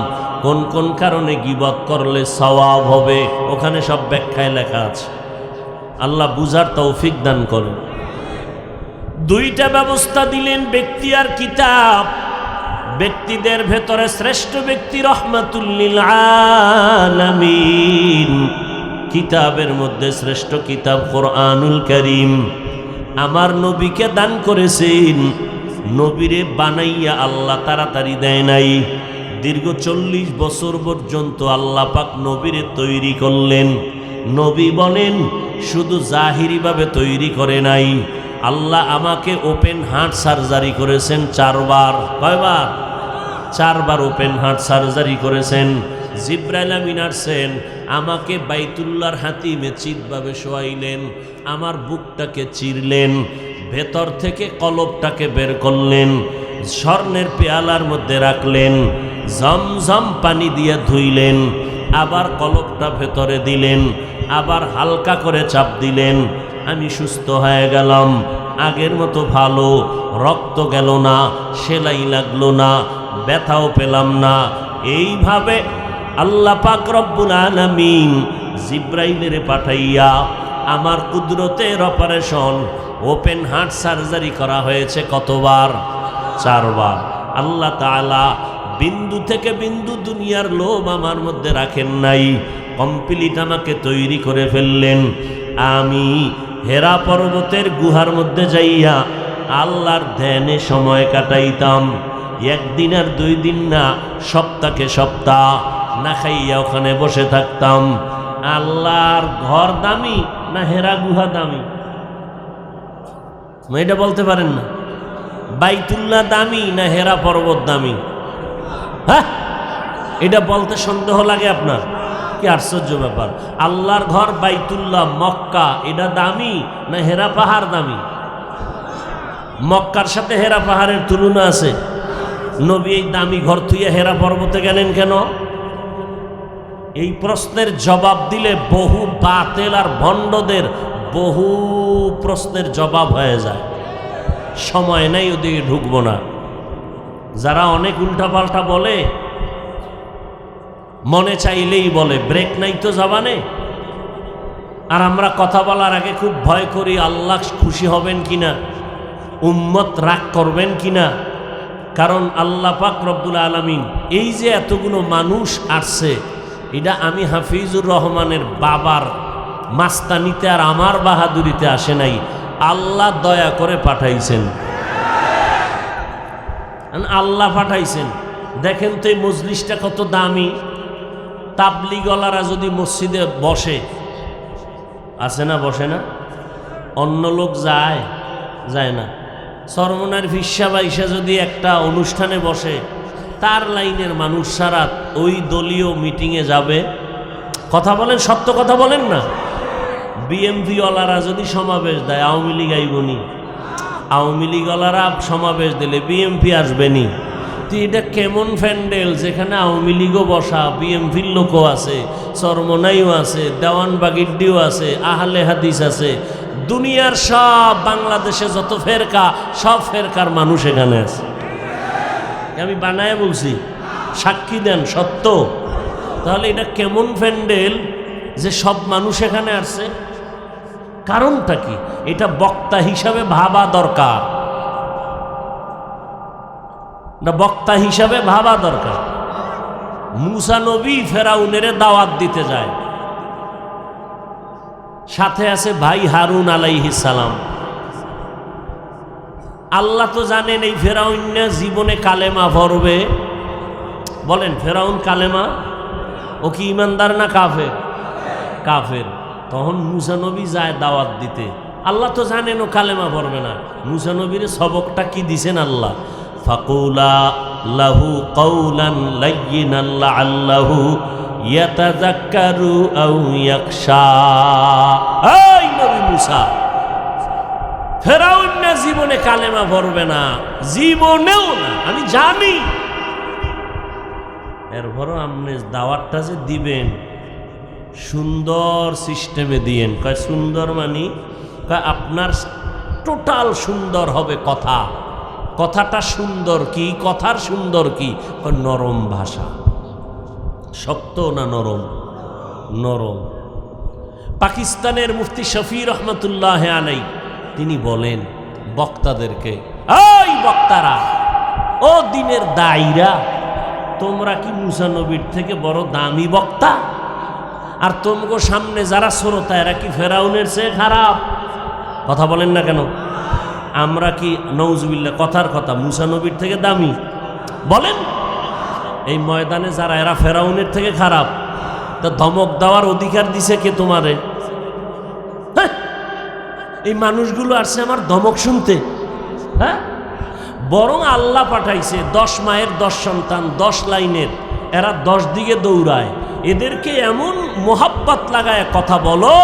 কোন কোন কারণে গীবত করলে সওয়াব হবে। ওখানে সব ব্যাখ্যায় লেখা আছে। আল্লাহ বুঝার তৌফিক দান করেন। দুইটা ব্যবস্থা দিলেন, ব্যক্তি আর কিতাব। ব্যক্তিদের ভেতরে শ্রেষ্ঠ ব্যক্তি রহমাতুল লিল আলামিন। কিতাবের মধ্যে শ্রেষ্ঠ কিতাব কোরআনুল কারীম। আমার নবীকে দান করেছেন। নবীরে বানাইয়া আল্লাহ তাড়াতাড়ি দেয় নাই। দীর্ঘ 40 বছর পর্যন্ত আল্লাহ পাক নবীরে তৈরি করলেন। নবী বলেন শুধু জাহিরিভাবে তৈরি করে নাই, আল্লাহ আমাকে ওপেন হার্ট সার্জারি করেছেন 4 বার। কয়বার? 4 বার ওপেন হার্ট সার্জারি করেছেন। জিব্রাইল আমিন আসছেন, আমাকে বাইতুল্লাহর হাতিমে চিৎভাবে শোয়াইলেন, আমার বুকটাকে চিরলেন, ভেতর থেকে কলবটাকে বের করলেন, স্বর্ণের পেয়ালার মধ্যে রাখলেন, ঝমঝম পানি দিয়ে ধুইলেন, আবার কলবটা ভেতরে দিলেন, আবার হালকা করে চাপ দিলেন। আমি সুস্থ হয়ে গেলাম, আগের মতো ভালো, রক্ত গেল না, সেলাই লাগলো না, ব্যথাও পেলাম না। এইভাবে আল্লাহ পাক রব্বুল আলামিন জিব্রাইলের পাঠাইয়া আমার কুদরতের অপারেশন ওপেন হার্ট সার্জারি করা হয়েছে কতবার? 4 বার। আল্লাহ তাআলা বিন্দু থেকে বিন্দু দুনিয়ার লোভ আমার মধ্যে রাখেন নাই, কমপ্লিট আমাকে তৈরি করে ফেললেন। আমি হেরা পর্বতের গুহার মধ্যে যাইয়া আল্লাহর ধ্যানে সময় কাটাইতাম। 1 দিন আর 2 দিন না, সপ্তাহে সপ্তাহ না খাইয়া ওখানে বসে থাকতাম। আল্লাহর ঘর দামি না হেরা গুহা দামি? এটা বলতে পারেন না? বাইতুল্লাহ দামি না হেরা পর্বত দামি? হ্যাঁ, এটা বলতে সন্দেহ লাগে আপনার? কি আশ্চর্য ব্যাপার! আল্লাহর ঘর বাইতুল্লাহ মক্কা এটা দামি না হেরা পাহাড় দামি? মক্কার সাথে হেরা পাহাড়ের তুলনা আছে? নবী এই দামি ঘর থুইয়া হেরা পর্বতে গেলেন কেন? এই প্রশ্নের জবাব দিলে বহু বাতেল আর ভণ্ডদের বহু প্রশ্নের জবাব হয়ে যায়। সময় নাই, ওদিকে ঢুকবো না। যারা অনেক উল্টাপাল্টা বলে, মনে চাইলেই বলে, ব্রেক নাই তো জবানে। আর আমরা কথা বলার আগে খুব ভয় করি, আল্লাহ খুশি হবেন কিনা, উম্মত রাগ করবেন কিনা। কারণ আল্লাহ পাক রব্বুল আলামিন এই যে এতগুলো মানুষ আসছে, এটা আমি হাফিজুর রহমানের বাবার মাস্তানিতে আর আমার বাহাদুরিতে আসে নাই, আল্লাহ দয়া করে পাঠাইছেন। আল্লাহ পাঠাইছেন। দেখেন তো এই মজলিসটা কত দামি। তাবলিগলারা যদি মসজিদে বসে, আসে না, বসে না? অন্য লোক যায়? যায় না। সরমনার ফিসা বাইসা যদি একটা অনুষ্ঠানে বসে, তার লাইনের মানুষ সারা ওই দলীয় মিটিংয়ে যাবে? কথা বলেন, সত্য কথা বলেন না? বিএমপিওয়ালারা যদি সমাবেশ দেয়, আওয়ামী লীগ আইবনি? আওয়ামী লীগওয়ালারা সমাবেশ দিলে বিএমপি আসবেনি? তো এটা কেমন প্যান্ডেল যেখানে আওয়ামী লীগও বসা, বিএমপির লোকও আছে, চরমনাইও আছে, দেওয়ানবাগিড্ডিও আছে, আহলে হাদিস আছে, দুনিয়ার সব বাংলাদেশে যত ফেরকা, সব ফেরকার মানুষ এখানে আছে। আমি বানায় বলছি, সাক্ষী দেন, সত্য। তাহলে এটা কেমন প্যান্ডেল যে সব মানুষ এখানে আসছে? কারণটা কি? এটা বক্তা হিসাবে ভাবা দরকার, না বক্তা হিসাবে ভাবা দরকার। মুসা নবী ফেরাউনের দাওয়াত দিতে যায়, সাথে আছে ভাই হারুন আলাইহিস সালাম। আল্লাহ তো জানেন এই ফেরাউন জীবনে কালেমা পড়বে। বলেন, ফেরাউন কালেমা? ও কি ইমানদার না কাফের? কাফের। তখন মুসা নবী যায় দাওয়াত দিতে। আল্লাহ তো জানেন ও কালেমা পড়বে না। মুসা নবীর সবকটা কি দিছেন আল্লাহ? ফাকুলা লাহু কাউলান লাইয়িনান লাআল্লাহু ইয়াতাযাক্কারু আও ইয়াখশা। এই নবী মুসা, ফেরাউন না জীবনে কালেমা পড়বে না, জীবনেও না, আমি জানি। এরপরও আপনি দাওয়াতটা যে দিবেন সুন্দর সিস্টেমে দিয়েন। কয় সুন্দর মানি? কয় আপনার টোটাল সুন্দর হবে কথা। কথাটা সুন্দর কি? কথার সুন্দর কি? নরম ভাষা। শক্ত না নরম? নরম। পাকিস্তানের মুফতি শফি রহমতুল্লাহ আলাই তিনি বলেন বক্তাদেরকে, এই বক্তারা, ও দিনের দায়ীরা, তোমরা কি মুসা নবীর থেকে বড় দামি বক্তা? আর তোমাকে সামনে যারা শ্রোতা, এরা কি ফেরাউনের চেয়ে খারাপ? কথা বলেন না কেন? আমরা কি নউজুবিল্লাহ, কথার কথা, মুসা নবীর থেকে দামি? বলেন। এই ময়দানে যারা, এরা ফেরাউনের থেকে খারাপ? তা ধমক দেওয়ার অধিকার দিছে কে তোমারে? হ্যাঁ, এই মানুষগুলো আসছে আমার ধমক শুনতে। হ্যাঁ, বরং আল্লাহ পাঠাইছে 10 মায়ের 10 সন্তান, 10 লাইনের, এরা 10 দিকে দৌড়ায়। এদেরকে এমন মোহাব্বত লাগায় কথা বলো,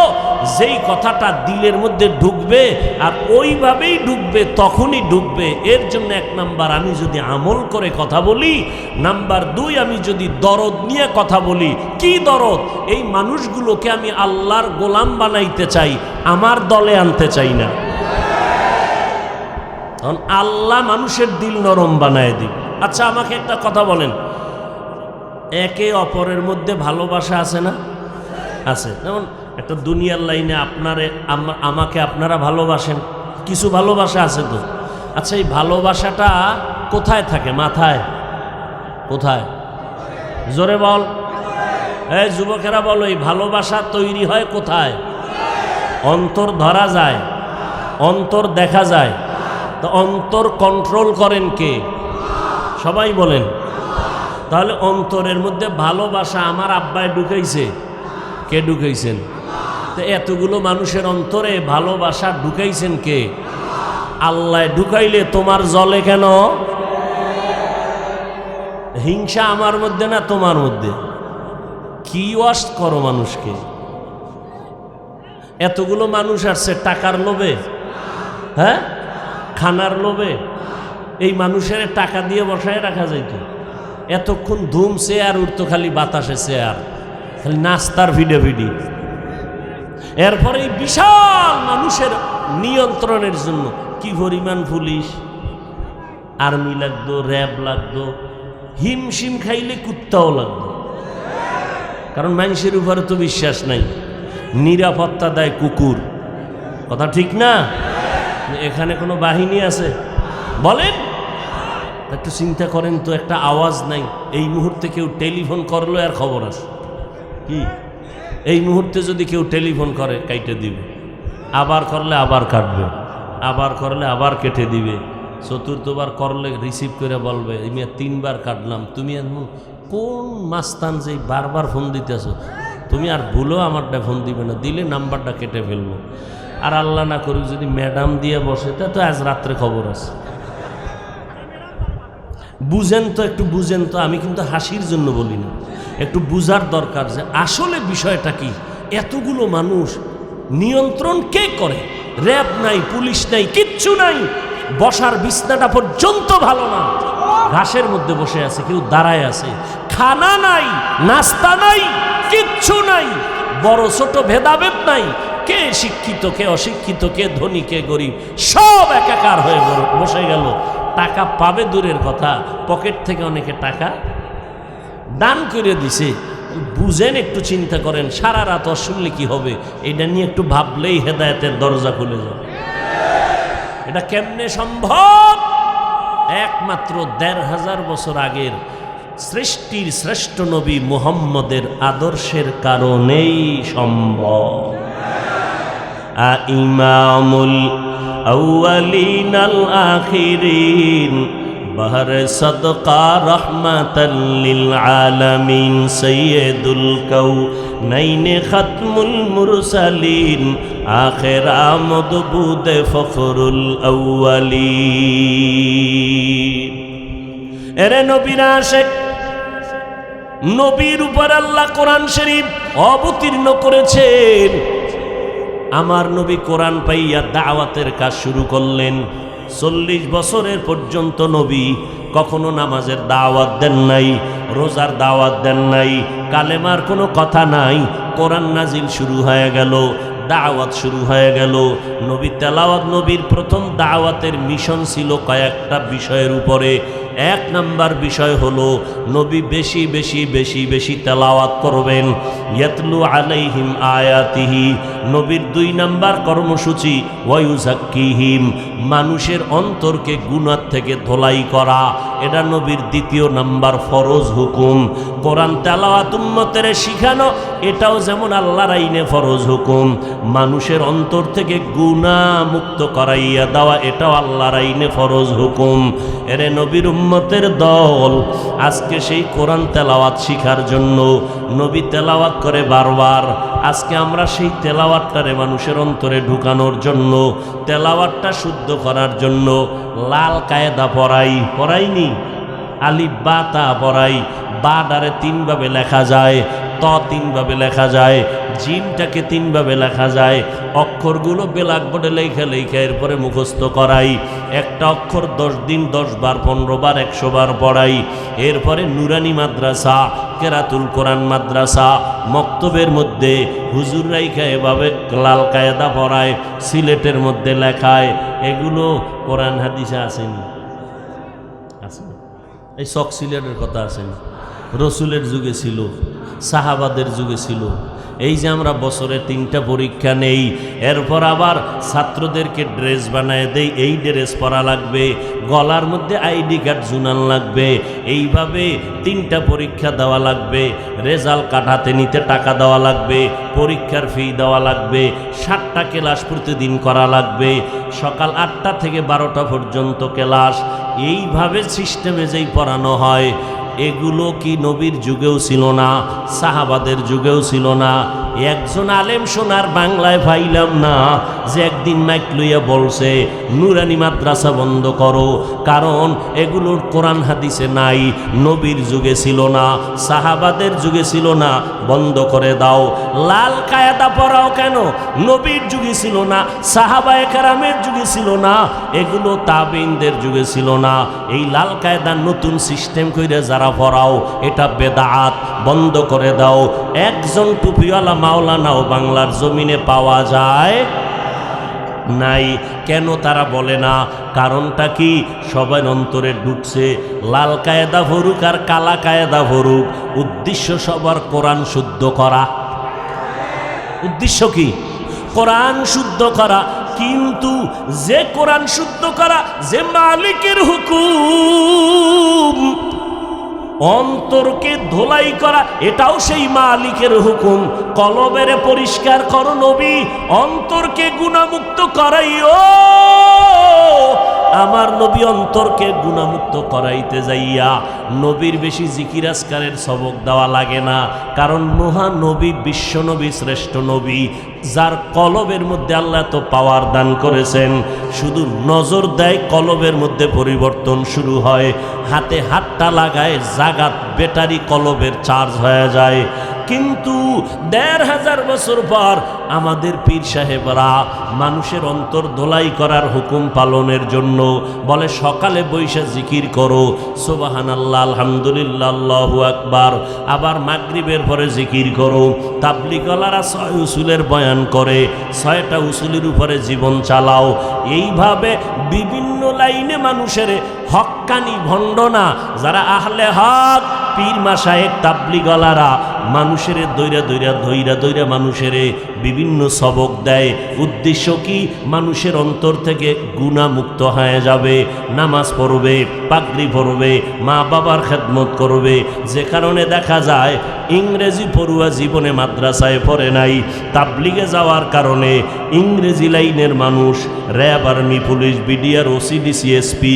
যেই কথাটা দিলের মধ্যে ঢুকবে আর ওইভাবেই ঢুকবে, তখনই ঢুকবে। এর জন্য 1 নাম্বার, আমি যদি আমল করে কথা বলি। নাম্বার 2, আমি যদি দরদ নিয়ে কথা বলি। কি দরদ? এই মানুষগুলোকে আমি আল্লাহর গোলাম বানাইতে চাই, আমার দলে আনতে চাই না। কারণ আল্লাহ মানুষের দিল নরম বানায় দিবে। আচ্ছা, আমাকে একটা কথা বলেন, একে অপরের মধ্যে ভালোবাসা আছে না? আছে। যেমন একটা দুনিয়ার লাইনে আমাকে আপনারা ভালোবাসেন, কিছু ভালোবাসা আছে তো। আচ্ছা, এই ভালোবাসাটা কোথায় থাকে? মাথায়? কোথায়? জোরে বল। এই যুবকেরা বলো, এই ভালোবাসা তৈরি হয় কোথায়? অন্তর ধরা যায়, অন্তর দেখা যায়। তো অন্তর কন্ট্রোল করেন কে? সবাই বলেন। তাহলে অন্তরের মধ্যে ভালোবাসা আমার আব্বায় ঢুকাইছে, কে ঢুকাইছেন? তো এতগুলো মানুষের অন্তরে ভালোবাসা ঢুকাইছেন কে? আল্লাহ ঢুকাইলে তোমার জলে কেন? হিংসা আমার মধ্যে না তোমার মধ্যে? কি ওয়াশ করো মানুষকে? এতগুলো মানুষ আসছে টাকার লোভে, হ্যাঁ, খানার লোভে। এই মানুষের টাকা দিয়ে বসায় রাখা যাইত, এতক্ষণ ধুম চেয়ার উঠতো, খালি বাতাসে চেয়ার, খালি নাস্তার ভিডে ভিডি। এরপরে এই বিশাল মানুষের নিয়ন্ত্রণের জন্য কি পরিমাণ পুলিশ, আর্মি লাগতো, র্যাব লাগতো, হিমশিম খাইলে কুত্তাও লাগতো। কারণ মানুষের উপরে তো বিশ্বাস নাই, নিরাপত্তা দেয় কুকুর। কথা ঠিক না? এখানে কোনো বাহিনী আছে বলেন? একটু চিন্তা করেন তো, একটা আওয়াজ নাই। এই মুহূর্তে কেউ টেলিফোন করলো আর খবর আছে কি? এই মুহূর্তে যদি কেউ টেলিফোন করে কাইটে দিবে, আবার করলে আবার কাটবে, আবার করলে আবার কেটে দিবে, চতুর্থবার করলে রিসিভ করে বলবে আমি 3 বার কাটলাম। তুমি কোন মাস্তান যে বারবার ফোন দিতেছ? তুমি আর ভুলো আমারটা ফোন দিবে না, দিলে নাম্বারটা কেটে ফেলবো। আর আল্লাহ না করুক যদি ম্যাডাম দিয়ে বসে, তা তো আজ রাত্রে খবর আছে। বুঝেন তো, একটু বুঝেন তো। আমি কিন্তু হাসির জন্য বলি না, একটু বুঝার দরকার যে আসলে বিষয়টা কি। এতগুলো মানুষ নিয়ন্ত্রণ কে করে? র্যাব নাই, পুলিশ নাই, কিচ্ছু নাই। বসার বিছনাটা পর্যন্ত ভালো না, ঘাসের মধ্যে বসে আছে, কেউ দাঁড়ায় আছে। খানা নাই, নাস্তা নাই, কিচ্ছু নাই। বড় ছোট ভেদাভেদ নাই। কে শিক্ষিত, কে অশিক্ষিত, কে ধনী, কে গরিব, সব একাকার হয়ে বসে গেল। টাকা পাবে দূরের কথা, পকেট থেকে অনেকে টাকা দান করে দিছে। বুঝেন, একটু চিন্তা করেন। সারা রাত শুনলে কি হবে? এটা নিয়ে একটু ভাবলেই হেদায়েতের দরজা খুলে যাবে। এটা কেমনে সম্ভব? একমাত্র 1500 বছর আগের সৃষ্টির শ্রেষ্ঠ নবী মুহাম্মদের আদর্শের কারণেই সম্ভব। ইমামুল আউয়ালিন আল আখিরিন বাহর সদকা রহমাতাল লিল আলামিন সাইয়্যিদুল কাউনাইন খাতমুল মুরসালিন আখির আমদ বুদ ফখরুল আউয়ালিন। এরে নবীর আশিক, নবীর উপর আল্লাহ কোরআন শরীফ অবতীর্ণ করেছেন। আমার নবী কোরআন পাইয়া দাওয়াতের কাজ শুরু করলেন। 40 বছরের পর্যন্ত নবী কখনো নামাজের দাওয়াত দেন নাই, রোজার দাওয়াত দেন নাই, কালেমার কোনো কথা নাই। কোরআন নাজিল শুরু হয়ে গেল, দাওয়াত শুরু হয়ে গেল। নবী তেলাওয়াত, নবীর প্রথম দাওয়াতের মিশন ছিল কয়েকটা বিষয়ের উপরে। 1 নাম্বার বিষয় হলো নবী বেশি বেশি বেশি বেশি তেলাওয়াত করবেন, ইয়াতলু আলাইহিম আয়াতিহি। নবীর 2 নাম্বার কর্মসূচি ওয়ায়ুযাক্কিহিম, মানুষের অন্তরকে গুনাহ থেকে ধোলাই করা। এটা নবীর 2 নাম্বার ফরজ হুকুম। কোরআন তেলাওয়াত উম্মতের শিখানো, এটাও যেমন আল্লাহর আইনে ফরজ হুকুম। মানুষের অন্তর থেকে গুনাহ মুক্ত করাইয়া দেওয়া, এটাও আল্লাহর আইনে ফরজ হুকুম। এরে নবীর উম্মতের দল আজকে সেই কোরআন তেলাওয়াত শিখার জন্য নবী তেলাওয়াত করে বারবার। আজকে আমরা সেই তেলাওয়াতটারে মানুষের অন্তরে ঢুকানোর জন্য, তেলাওয়াতটা শুদ্ধ করার জন্য লাল কায়দা পড়াইনি, আলিফ বা তা পড়াই। বা ডারে 3 ভাবে লেখা যায়, ত 3 ভাবে লেখা যায়, জিমটাকে 3 ভাবে লেখা যায়। অক্ষরগুলো ব্ল্যাকবোর্ডে লেখা এরপরে মুখস্থ করাই। একটা অক্ষর 10 দিন 10 বার 15 বার 100 বার পড়াই। এরপরে নুরানি মাদ্রাসা, কেরাতুল কোরআন মাদ্রাসা, মক্তবের মধ্যে হুজুর রাইখা এভাবে লাল কায়দা পড়ায়, সিলেটের মধ্যে লেখায়। এগুলো কোরআন হাদিসে আসেনি, আছে এই চক সিলেটের কথা আসেনি, রসুলের যুগে ছিল। সাহাবাদের যুগে ছিল। এই যে আমরা বছরে 3টা পরীক্ষা নেই, এরপর আবার ছাত্রদেরকে ড্রেস বানায় দেই, এই ড্রেস পরা লাগবে, গলার মধ্যে আইডি কার্ড জুনান লাগবে, এইভাবে 3টা পরীক্ষা দেওয়া লাগবে, রেজাল্ট কাটাতে নিতে টাকা দেওয়া লাগবে, পরীক্ষার ফি দেওয়া লাগবে, 7টা ক্লাস প্রতিদিন করা লাগবে, সকাল 8টা থেকে 12টা পর্যন্ত ক্লাস, এইভাবে সিস্টেমে যেই পড়ানো হয়, এগুলো কি নবীর যুগেও ছিল না, সাহাবাদের যুগেও ছিল না? একজন আলেম শোনার বাংলায় পাইলাম না যে একদিন মাইক লইয়া বলছে নুরানি মাদ্রাসা বন্ধ করো, কারণ এগুলোর কোরআন হাদিসে নাই, নবীর যুগে ছিল না, সাহাবাদের যুগে ছিল না, বন্ধ করে দাও। লাল কায়দা পড়াও কেন? নবীর যুগে ছিল না, সাহাবায়ে কেরামের যুগে ছিল না, এগুলো তাবেঈনদের যুগে ছিল না। এই লাল কায়দার নতুন সিস্টেম কইরা যারা পড়াও, এটা বেদাত, বন্ধ করে দাও। একজন টুপিওয়ালা মাওলানাও বাংলার জমিনে পাওয়া যায় নাই। কেন তারা বলে না? কারণটা কি? সবাই অন্তরে ঢুকছে লাল কায়দা ভরুক আর কালা কায়দা ভরুক, উদ্দেশ্য সবার কোরআন শুদ্ধ করা। উদ্দেশ্য কি? কোরআন শুদ্ধ করা। কিন্তু যে কোরআন শুদ্ধ করা, যে মালিকের হুকুম, অন্তরকে ধোলাই করা, এটাও সেই মালিকের হুকুম। কলবেরে পরিষ্কার করো নবী, অন্তরকে গুনাহমুক্ত করাইও। আমার নবী অন্তরকে গুনাহমুক্ত করাইতে যাইয়া নবীর বেশি জিকির আজকারের সবক দেওয়া লাগে না, কারণ মহানবী বিশ্বনবী, শ্রেষ্ঠ নবী, যার কলবের মধ্যে আল্লাহ তো পাওয়ার দান করেছেন, শুধু নজর দেয় কলবের মধ্যে পরিবর্তন শুরু হয়, হাতে হাতটা লাগায় জাগাত ব্যাটারি কলবের চার্জ হয়ে যায়। কিন্তু ১৫০০ বছর পর আমাদের পীর সাহেবরা মানুষের অন্তর ধোলাই করার হুকুম পালনের জন্য বলে সকালে বৈশা জিকির করো, সুবহানাল্লাহ, আলহামদুলিল্লাহ, আল্লাহু আকবার, আবার মাগরিবের পরে জিকির করো। তাবলীগওয়ালারা ৬ উসুলের বয়ান করে, ৬টা উসুলের উপরে জীবন চালাও। এইভাবে বিভিন্ন লাইনে মানুষের হক্কানি ভণ্ডনা, যারা আহলে হক, পীর মাশায়েখ, তাবলীগওয়ালারা মানুষের দইরা মানুষের বিভিন্ন সবক দেয়। উদ্দেশ্য কি? মানুষের অন্তর থেকে গুনাহমুক্ত হয়ে যাবে, নামাজ পড়বে, পাগড়ি পরবে, মা বাবার খেদমত করবে। যে কারণে দেখা যায় ইংরেজি পড়ুয়া জীবনে মাদ্রাসায় পড়ে নাই, তাবলিগে যাওয়ার কারণে ইংরেজি লাইনের মানুষ, RAB, army, police, BDR, OC, DC, SP,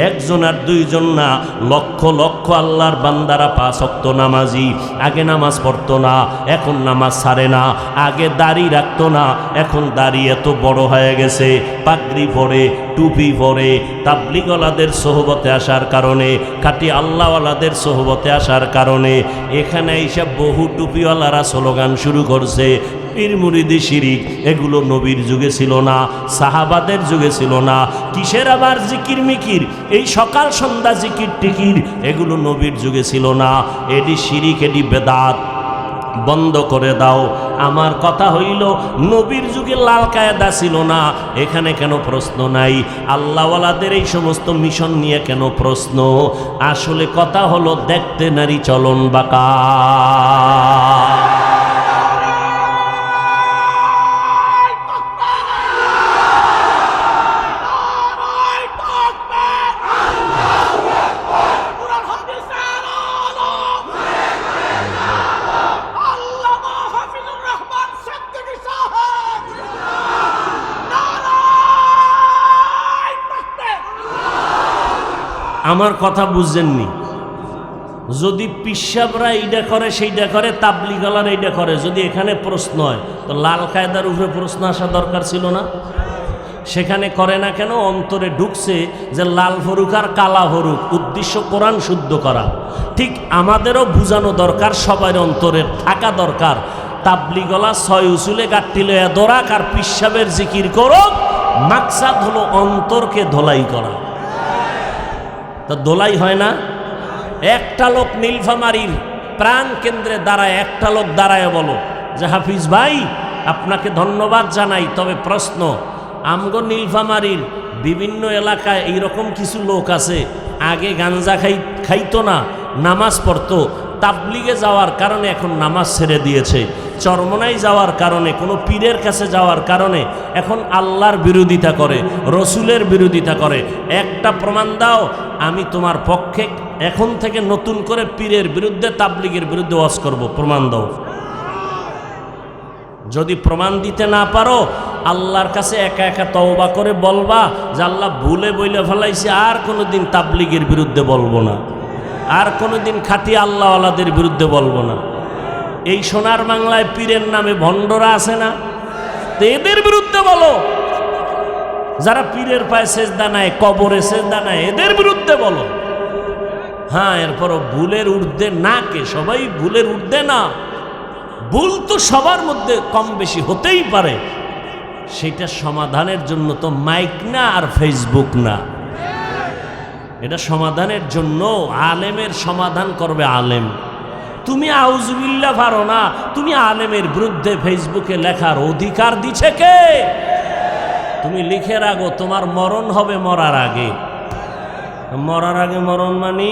একজন আর দুইজন না, লক্ষ লক্ষ আল্লাহর বান্দারা 5 ওয়াক্ত নামাজি। আগে নামাজ পড়তো না, এখন নামাজ ছাড়ে না। আগে দাড়ি রাখতো না, এখন দাড়ি এত বড় হয়ে গেছে। পাগড়ি পরে, টুপি পরে, তাবলীগওয়ালাদের সোহবতে আসার কারণে, খাঁটি আল্লাহওয়ালাদের সোহবতে আসার কারণে এখানে এইসব বহু টুপিওয়ালারা স্লোগান শুরু করছে, পীর মুরিদি শিরিক। এগুলো নবীর যুগে ছিল না, সাহাবাদের যুগে ছিল না। কিসের আবার জিকির মিকির, এই সকাল সন্ধ্যা জিকির টিকির, এগুলো নবীর যুগে ছিল না। এটি শিরিক, এটি বেদাত, বন্ধ করে দাও। আমার কথা হইল, নবীর যুগে লাল কায়দা ছিল না, এখানে কেন প্রশ্ন নাই? আল্লাহওয়ালাদের এই সমস্ত মিশন নিয়ে কেন প্রশ্ন? আসলে কথা হলো, দেখতে নারী চলন বাঁকা। আমার কথা বুঝছেননি? যদি পিসাবরা এইটা করে, সেইটা করে, তাবলীগওয়ালারা এইটা করে, যদি এখানে প্রশ্ন হয়, তো লাল কায়দার উপরে প্রশ্ন আসা দরকার ছিল না? সেখানে করে না কেন? অন্তরে ঢুকছে যে লাল ফরুক আর কালা ফরুক, উদ্দেশ্য কোরআন শুদ্ধ করা। ঠিক আমাদেরও বুঝানো দরকার, সবার অন্তরে থাকা দরকার। তাবলীগওয়ালা 6 উসুলে গাঁটটি লইয়া দৌড়াক আর পিসাবের জিকির করুক, মাকসাদ হলো অন্তরকে ধোলাই করা। তা দোলাই হয় না? একটা লোক নীলফামারীর প্রাণ কেন্দ্রে দাঁড়ায়, একটা লোক দাঁড়ায় বলো যে হাফিজ ভাই আপনাকে ধন্যবাদ জানাই, তবে প্রশ্ন, আমগো নীলফামারীর বিভিন্ন এলাকায় এইরকম কিছু লোক আছে, আগে গাঞ্জা খাইতো না, নামাজ পড়তো, তাবলিগে যাওয়ার কারণে এখন নামাজ ছেড়ে দিয়েছে, চরমনাই যাওয়ার কারণে, কোনো পীরের কাছে যাওয়ার কারণে এখন আল্লাহর বিরোধিতা করে, রসুলের বিরোধিতা করে। একটা প্রমাণ দাও, আমি তোমার পক্ষে এখন থেকে নতুন করে পীরের বিরুদ্ধে, তাবলিগের বিরুদ্ধে ওয়াজ করব, প্রমাণ দাও। যদি প্রমাণ দিতে না পারো, আল্লাহর কাছে একা একা তওবা করে বলবা যে আল্লাহ ভুলে বইলে ফেলাইছি, আর কোনোদিন তাবলিগের বিরুদ্ধে বলবো না, আর কোনোদিন খাঁটি আল্লাহওয়ালাদের বিরুদ্ধে বলবো না। এই সোনার বাংলায় পীরের নামে ভণ্ডরা আছে না, তো এদের বিরুদ্ধে বলো। যারা পীরের পায়ে সেজদা নেয়, কবরে সেজদা নেয়, এদের বিরুদ্ধে বলো। হ্যাঁ, এরপরও ভুলের ঊর্ধ্বে না, কে সবাই ভুলের ঊর্ধ্বে না, ভুল তো সবার মধ্যে কম বেশি হতেই পারে। সেটা সমাধানের জন্য তো মাইক না আর ফেসবুক না, এটা সমাধানের জন্য আলেমের সমাধান করবে আলেম। তুমি আউযুবিল্লাহ পারো না, তুমি আলেমের বিরুদ্ধে ফেসবুকে লেখার অধিকার দিছে কে? তুমি লিখে রাখো, তোমার মরণ হবে মরার আগে। মরার আগে মরণ মানে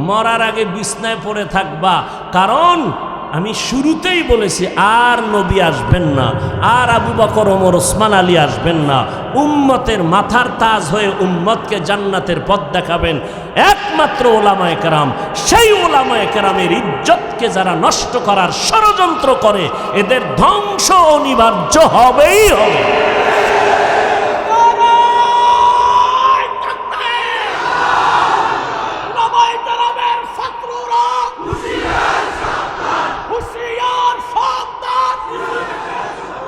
মরার আগে বিছনায় পড়ে থাকবা, কারণ আমি শুরুতেই বলেছি আর নবী আসবেন না, আর আবু বকর ওমর ওসমান আলী আসবেন না। উম্মতের মাথার তাজ হয়ে উম্মতকে জান্নাতের পথ দেখাবেন একমাত্র ওলামায়ে কেরাম। সেই ওলামায়ে কেরামের ইজ্জতকে যারা নষ্ট করার ষড়যন্ত্র করে, এদের ধ্বংস অনিবার্য হবেই হবে।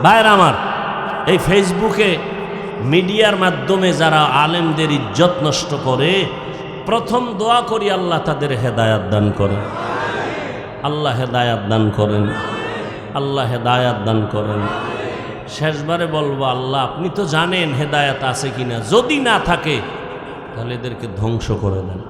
ভাইরা আমার, এই ফেসবুকে মিডিয়ার মাধ্যমে যারা আলেমদের ইজ্জত নষ্ট করে, প্রথম দোয়া করি আল্লাহ তাদের হেদায়াত দান করেন, আল্লাহ হেদায়াত দান করেন, আল্লাহ হেদায়াত দান করেন। শেষবারে বলবো, আল্লাহ আপনি তো জানেন হেদায়াত আছে কিনা, যদি না থাকে তাহলে এদেরকে ধ্বংস করে দেন।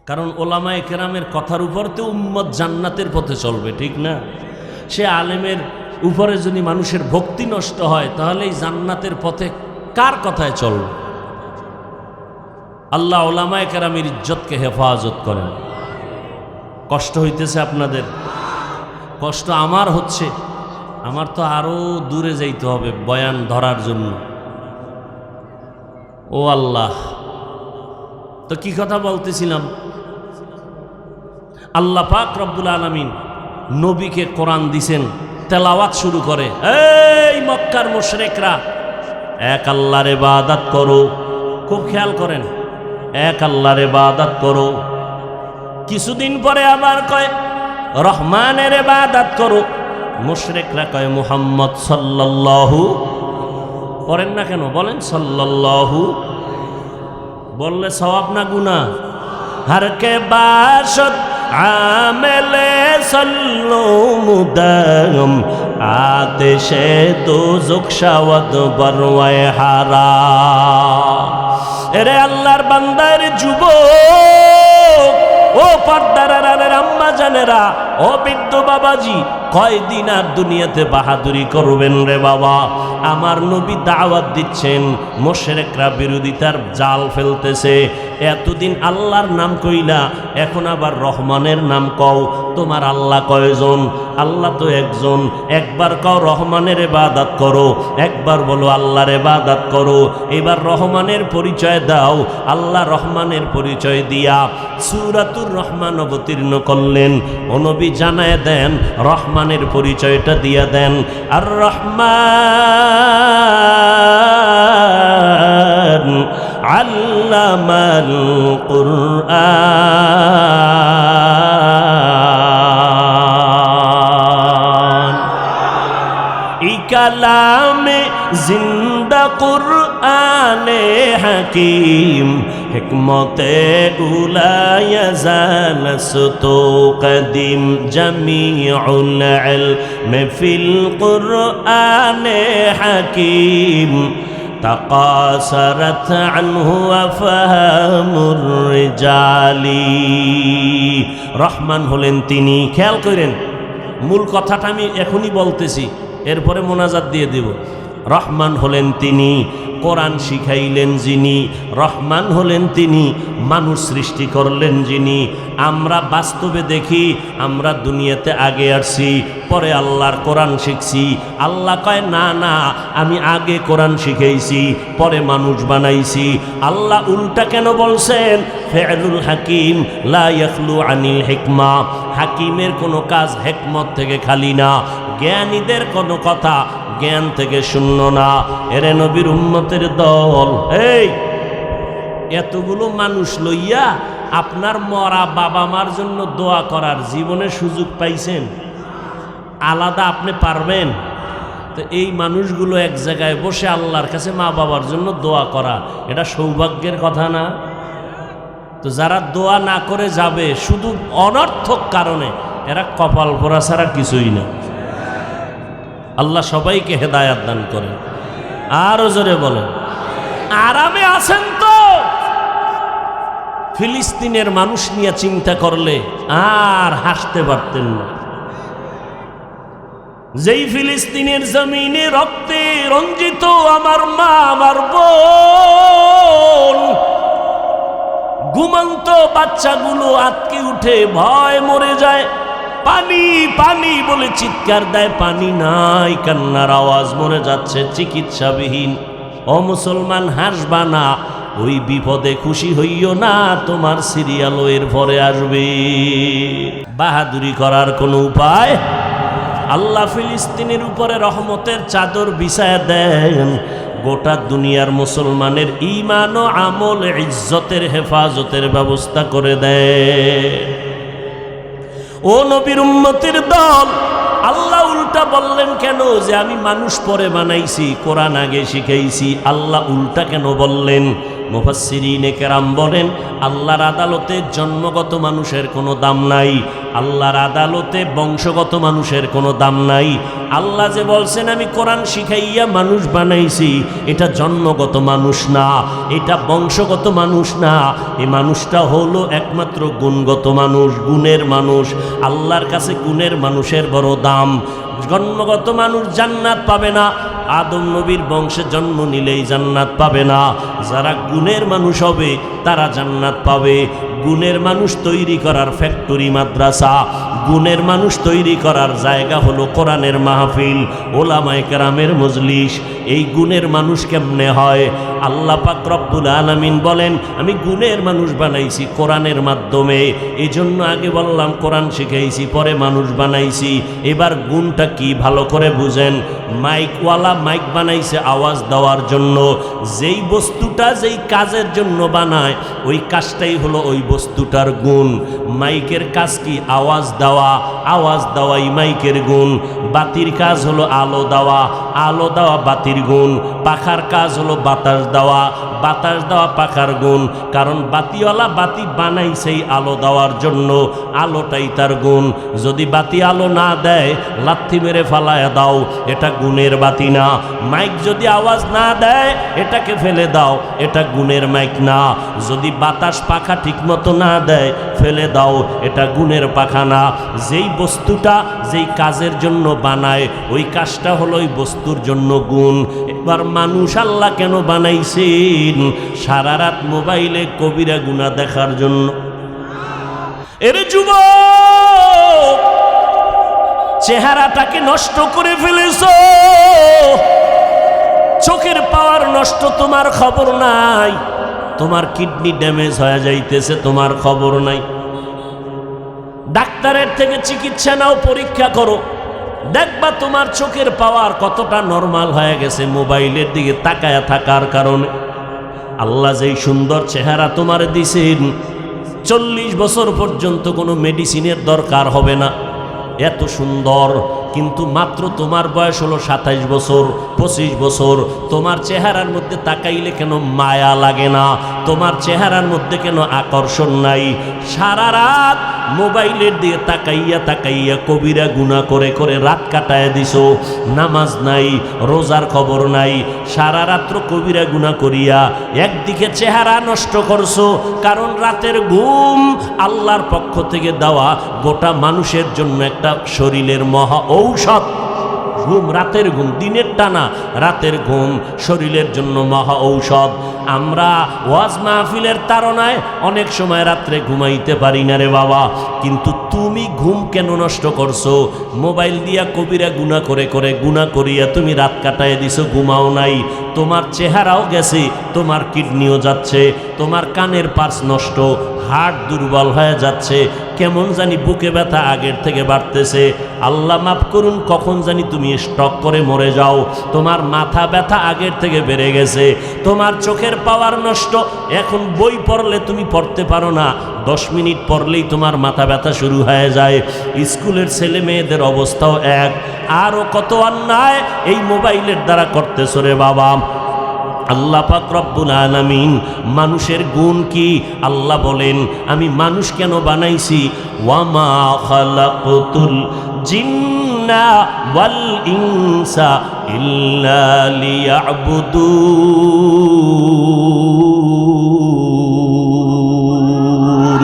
কারণ ওলামায়ে কেরামের কথার উপর তো উম্মত জান্নাতের পথে চলবে, ঠিক না? সে আলেমের উপরে যদি মানুষের ভক্তি নষ্ট হয়, তাহলে এই জান্নাতের পথে কার কথায় চলবে? আল্লাহ ওলামায়ে কেরামের ইজ্জতকে হেফাজত করেন। কষ্ট হইতেছে আপনাদের, কষ্ট আমার হচ্ছে। আমার তো আরো দূরে যাইতে হবে বয়ান ধরার জন্য। ও আল্লাহ, তো কি কথা বলতেছিলাম? আল্লাহ পাক রব্বুল আলামিন নবীকে কোরআন দিছেন, তেলাওয়াত শুরু করে, এই মক্কার মুশরিকরা এক আল্লাহর ইবাদত করো। খুব খেয়াল করেন, এক আল্লাহর ইবাদত করো। কিছুদিন পরে আবার কয় রহমানের ইবাদত করো। মুশরিকরা কয় মুহাম্মদ সাল্লাল্লাহু, পড়েন না কেন? বলেন সাল্লাল্লাহু। বললে সওয়াব না গুনাহ? हर के बाशत आमेले सल्लो मुदाम आतिशे दोज़ख शवद बरवाए हारा। एरे अल्लाहर बंदार जुबक ओ पर्दारार अम्मा जानेरा ओ बिद्दु बाबाजी কয়দিন আর দুনিয়াতে বাহাদুরি করবেন রে বাবা? আমার নবী দাওয়াত দিচ্ছেন, মুশরিকরা বিরোধিতার জাল ফেলতেছে। এতদিন আল্লাহর নাম কইলা, এখন আবার রহমানের নাম কও। তোমার আল্লাহ কয়জন? আল্লাহ তো একজন। একবার কও রহমানের ইবাদত করো, একবার বলো আল্লাহর ইবাদত করো। এবার রহমানের পরিচয় দাও। আল্লাহ রহমানের পরিচয় দিয়া সূরাতুর রহমান অবতীর্ণ করলেন। ও নবী জানায় দেন, রহমানের পরিচয়টা দিয়া দেন। আর রহমান আল্লামাল কুরআন। এই কালামে জিন্দা কুরআনে হাকিম হিকমতে উলায় জালসতো কদিম জামিউল ইলম ফিল কুরআনে হাকিম তাকাসারাত আনহু আফহামুর রিজালি। রহমান হলেন তিনি। খেয়াল করেন, মূল কথাটা আমি এখনই বলতেছি, এরপরে মোনাজাত দিয়ে দেব। রহমান হলেন তিনি, কোরআন শিখাইলেন যিনি, রহমান হলেন তিনি, মানুষ সৃষ্টি করলেন যিনি। আমরা বাস্তবে দেখি, আমরা দুনিয়াতে আগে আসছি, পরে আল্লাহর কোরআন শিখছি। আল্লাহ কয় না না, আমি আগে কোরআন শিখাইছি, পরে মানুষ বানাইছি। আল্লাহ উল্টা কেন বলছেন? ফেলুল হাকিম লা ইয়াখলু আনিল হিকমা, হাকিমের কোনো কাজ হেকমত থেকে খালি না, জ্ঞানীদের কোনো কথা জ্ঞান থেকে শূন্য না। এরে নবীর উম্মতের দল, এই এতগুলো মানুষ লইয়া আপনার মরা বাবা মার জন্য দোয়া করার জীবনে সুযোগ পাইছেন? আলাদা আপনি পারবেন? তো এই মানুষগুলো এক জায়গায় বসে আল্লাহর কাছে মা বাবার জন্য দোয়া করা, এটা সৌভাগ্যের কথা না? তো যারা দোয়া না করে যাবে শুধু অনর্থক কারণে, এরা কপাল পোড়া ছাড়া কিছুই না। আল্লাহ সবাইকে হেদায়াত দান করেন। আরো জোরে বলেন, আরামে আছেন তো? ফিলিস্তিনের মানুষ নিয়ে চিন্তা করলে আর হাসতে পারতেন না। যেই ফিলিস্তিনের জমিনে রক্তে রঞ্জিত আমার মা, আমার বোন, ঘুমন্ত বাচ্চাগুলো আটকে উঠে ভয় মরে যায়, পানি পানি বলে চিৎকার দেয়, পানি নাই, কান্নার আওয়াজ, মরে যাচ্ছে চিকিৎসাবিহীন। ও মুসলমান, হাসবা না, ওই বিপদে খুশি হইও না, তোমার সিরিয়ালও এর পরে আসবে। বাহাদুরি করার কোনো উপায়? আল্লাহ ফিলিস্তিনের উপরে রহমতের চাদর বিছায়া দেন, গোটা দুনিয়ার মুসলমানের ঈমান ও আমল ইজ্জতের হেফাজতের ব্যবস্থা করে দেয়। ও নবীর উম্মতের দল, আল্লাহ উল্টা বললেন কেন? যে আমি মানুষ পরে বানাইছি, কোরআন আগে শিখাইছি। আল্লাহ উল্টা কেন বললেন? মুফাসসিরিনে কেরাম বলেন, আল্লাহর আদালতে জন্মগত মানুষের কোনো দাম নাই, আল্লাহর আদালতে বংশগত মানুষের কোনো দাম নাই। আল্লাহ যে বলছেন আমি কোরআন শিখাইয়া মানুষ বানাইছি, এটা জন্মগত মানুষ না, এটা বংশগত মানুষ না, এই মানুষটা হলো একমাত্র গুণগত মানুষ, গুণের মানুষ। আল্লাহর কাছে গুণের মানুষের বড় দাম। জন্মগত মানুষ জান্নাত পাবে না, আদম নবীর বংশে জন্ম নিলেই জান্নাত পাবে না। যারা গুণের মানুষ হবে তারা জান্নাত পাবে। গুণের মানুষ তৈরি করার ফ্যাক্টরি মাদ্রাসা, গুণের মানুষ তৈরি করার জায়গা হলো কোরআনের মাহফিল, ওলামায়ে কেরামের মজলিস। এই গুণের মানুষ কেমনে হয়? আল্লাহ পাক রব্বুল আলামিন বলেন আমি গুণের মানুষ বানাইছি কোরআনের মাধ্যমে। এই জন্য আগে বললাম কোরআন শিখাইছি, পরে মানুষ বানাইছি। এবার গুণটা কি ভালো করে বুঝেন। মাইকওয়ালা মাইক বানাইছে আওয়াজ দেওয়ার জন্য। যেই বস্তুটা যেই কাজের জন্য বানায়, ওই কাজটাই হলো ওই বস্তুটার গুণ। মাইকের কাজ কি? আওয়াজ দেওয়া, আওয়াজ দেওয়াই মাইকের গুণ। বাতির কাজ হলো আলো দেওয়া, আলো দেওয়া বাতির গুণ। পাখার কাজ হলো বাতাস দেওয়া, বাতাস দেওয়া পাখার গুণ। কারণ বাতিওয়ালা বাতি বানাইছেই আলো দেওয়ার জন্য, আলোটাই তার গুণ। যদি বাতি আলো না দেয়, লাথি মেরে ফালায়া দাও, এটা গুণের বাতি না। মাইক যদি আওয়াজ না দেয়, এটাকে ফেলে দাও, এটা গুণের মাইক না। যদি বাতাস পাখা ঠিকমতো না দেয়, ফেলে দাও, এটা গুণের পাখা না। যেই বস্তুটা যেই কাজের জন্য বানায়, ওই কাজটা হলো ওই বস্তুর জন্য গুণ। এবার মানুষ আল্লাহ কেন বানাইছেন? সারা রাত মোবাইলে কবিরা গুনাহ দেখার জন্য। এরে যুবক, চেহারাটাকে নষ্ট করে ফেলেছো, চোখের পাওয়ার নষ্ট, তোমার খবর নাই। তোমার কিডনি ড্যামেজ হয়ে যাইতেছে, তোমার খবর নাই। ডাক্তারের থেকে চিকিৎসা নাও, পরীক্ষা করো, দেখবা তোমার চোখের পাওয়ার কতটা নরমাল হয়ে গেছে মোবাইলের দিকে তাকায়া থাকার কারণে। আল্লাহ যেই সুন্দর চেহারা তোমার দিছেন, 40 বছর পর্যন্ত কোনো মেডিসিনের দরকার হবে না, এত সুন্দর। কিন্তু মাত্র তোমার বয়স হলো 27 বছর, 25 বছর। তোমার চেহারার মধ্যে তাকাইলে কেন মায়া লাগে না? তোমার চেহারার মধ্যে কেন আকর্ষণ নাই? সারা রাত মোবাইলের দিয়ে তাকাইয়া তাকাইয়া কবিরা গুনাহ করে করে রাত কাটায় দিছো। নামাজ নাই, রোজার খবর নাই, সারা রাত্র কবিরা গুনাহ করিয়া একদিকে চেহারা নষ্ট করছো। কারণ রাতের ঘুম আল্লাহর পক্ষ থেকে দেওয়া গোটা মানুষের জন্য একটা শরীরের মহা ঔষধ। ঘুম, রাতের ঘুম, দিনের টানা রাতের ঘুম শরীরের জন্য মহা ঔষধ। আমরা ওয়াজ মাহফিলের তাড়নায় অনেক সময় রাত্রে ঘুমাইতে পারি না রে বাবা, কিন্তু তুমি ঘুম কেন নষ্ট করছো? মোবাইল দিয়া কবিরা গুনাহ করে করে গুনাহ করিয়া তুমি রাত কাটায় দিছো, ঘুমাও নাই। তোমার চেহারাও গেছে, তোমার কিডনিও যাচ্ছে, তোমার কানের পার্স নষ্ট, হার্ট দুর্বল হয়ে যাচ্ছে, কেমন জানি বুকে ব্যথা আগের থেকে বাড়তেছে। আল্লাহ মাফ করুন, কখন জানি তুমি স্ট্রোক করে মরে যাও। তোমার মাথা ব্যথা আগের থেকে বেড়ে গেছে, তোমার চোখের পাওয়ার নষ্ট। এখন বই পড়লে তুমি পড়তে পারো না, 10 মিনিট পড়লেই তোমার মাথা ব্যথা শুরু হয়ে যায়। স্কুলের ছেলে মেয়েদের অবস্থাও এক। আরও কত অন্যায় এই মোবাইলের দ্বারা করতেছ রে বাবা। আল্লাহ পাক রব্বুল আলামিন মানুষের গুণ কি? আল্লাহ বলেন, আমি মানুষ কেন বানাইছি? ওয়ামা খালাকতুল জিন্না ওয়াল ইনসা ইল্লা লিয়াবুদুন।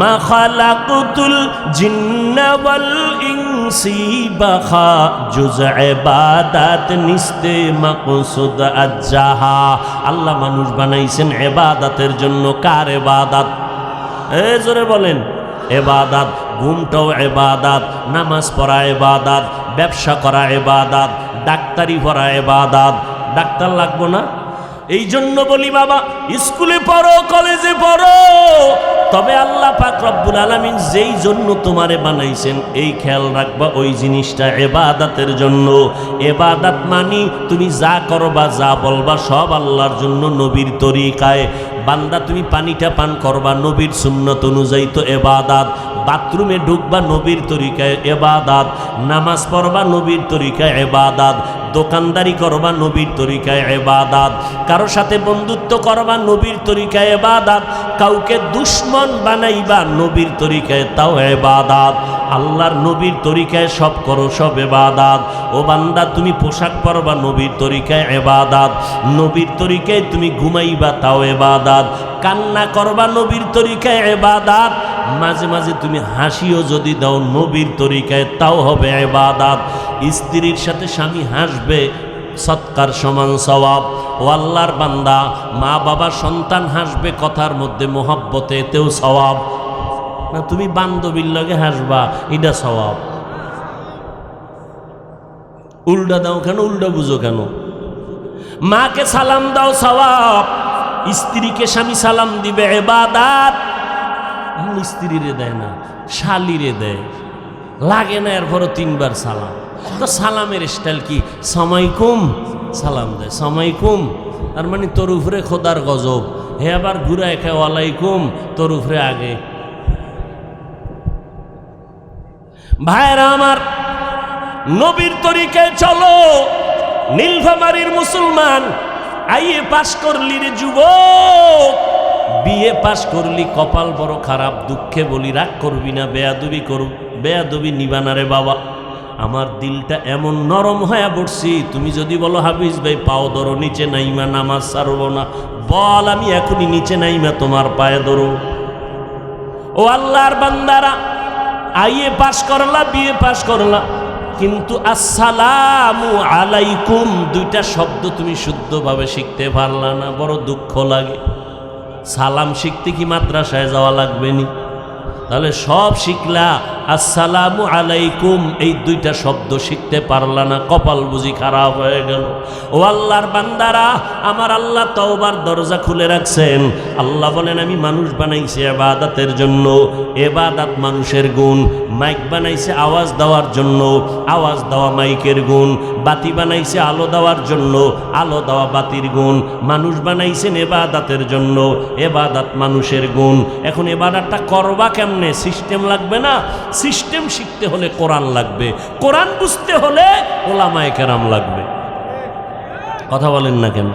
মা খালাকতুল জিন্না ওয়াল ইনসি বাখা জুজ ইবাদাত নিস্তে মাকসুদ আজ্জাহা। আল্লাহ মানুষ বানাইছেন ইবাদতের জন্য। কার ইবাদত? জোরে বলেন। ইবাদত। ঘুমটাও ইবাদত, নামাজ পড়া ইবাদত, ব্যবসা করা ইবাদত, ডাক্তারি পড়া ইবাদত। ডাক্তার লাগবো না? এই জন্য বলি বাবা, স্কুলে পড়ো, কলেজে পড়ো, তবে আল্লাহ পাক রব্বুল আলামিন যেই জন্য তোমারে বানাইছেন এই খেয়াল রাখবা, ওই জিনিসটা ইবাদতের জন্য। ইবাদত মানি তুমি যা করবা, যা বলবা সব আল্লাহর জন্য, নবীর তরিকায়। বান্দা তুমি পানিটা পান করবা নবীর সুন্নত অনুযায়ী, তো ইবাদত। বাথরুমে ঢুকবা নবীর তরিকায়, ইবাদত। নামাজ পড়বা নবীর তরিকায়, ইবাদত। দোকানদারি করবা নবীর তরিকায়, ইবাদত। কারো সাথে বন্ধুত্ব করবা নবীর তরিকায়, ইবাদত। কাউকে দুশ্মন বানাইবা নবীর তরিকায়, তাও ইবাদত। আল্লাহর নবীর তরিকায় সব করো, সব ইবাদত। ও বান্দা, তুমি পোশাক পরবা নবীর তরিকায়, ইবাদত। নবীর তরিকায় তুমি ঘুমাইবা, তাও ইবাদত। কান্না করবা নবীর তরিকায়, ইবাদত। মাঝে মাঝে তুমি হাসিও যদি দাও নবীর তরিকায়, তাও হবে ইবাদত। স্ত্রীর সাথে স্বামী হাসবে, সৎকার সমান সওয়াব। ও আল্লাহর বান্দা, মা বাবা সন্তান হাসবে কথার মধ্যে মোহাব্বতে, এতেও সওয়াব। না তুমি বান্ধবীর লগে হাসবা, এটা সওয়াব। উল্টা দাও কেন? উল্টা বুঝো কেন? মাকে সালাম দাও, সওয়াব। স্ত্রীকে স্বামী সালাম দিবে, ইবাদত। স্ত্রীরে দেয় না, শালিরে দেয়, লাগে না, এরপরও 3 বার সালাম। তো সালামের স্টাইল কি? সামাইকুম সালাম দেয়, সামাইকুম, তার মানে তোর উপরে খোদার গজব। হে আবার ঘুরায় খায় ওয়ালাইকুম, তোর উপরে আগে। ভাইরা আমার, নবীর তরিকায় চলো। নীলফামারীর মুসলমান, আইএ পাশ করলি রে যুবক, বিএ পাশ করলি, কপাল বড় খারাপ। দুঃখে বলি, রাগ করবি না, বেয়াদবি করব, বেয়াদবি নিবানা রে বাবা। আমার দিলটা এমন নরম হয়ে পড়ছি, তুমি যদি বলো হাফিজ ভাই পাও ধরো, নিচে নাইমা নামাজ ছাড়ব না, বল আমি এখনই নিচে নাইমা তোমার পায়ে ধরো। ও আল্লাহর বান্দারা, আইএ পাশ করলা, বিএ পাশ করলা, কিন্তু আসসালামু আলাইকুম 2টা শব্দ তুমি শুদ্ধভাবে শিখতে পারলা না, বড় দুঃখ লাগে। সালাম শিখতে কি মাদ্রাসায় যাওয়া লাগবে নি? তাহলে সব শিখলা, আসসালামু আলাইকুম এই 2টা শব্দ শিখতে পারলা না, কপাল বুঝি খারাপ হয়ে গেল। ও আল্লাহর বান্দারা, আমার আল্লাহ তওবার দরজা খুলে রাখছেন। আল্লাহ বলেন, আমি মানুষ বানাইছি ইবাদতের জন্য, ইবাদত মানুষের গুণ। মাইক বানাইছে আওয়াজ দেওয়ার জন্য, আওয়াজ দেওয়া মাইকের গুণ। বাতি বানাইছে আলো দেওয়ার জন্য, আলো দেওয়া বাতির গুণ। মানুষ বানাইছেন ইবাদতের জন্য, ইবাদত মানুষের গুণ। এখন ইবাদতটা করবা কেমনে? সিস্টেম লাগবে না? সিস্টেম শিখতে হলে কোরআন লাগবে, কোরআন বুঝতে হলে ওলামায়ে কেরাম লাগবে। কথা বলেন না কেন?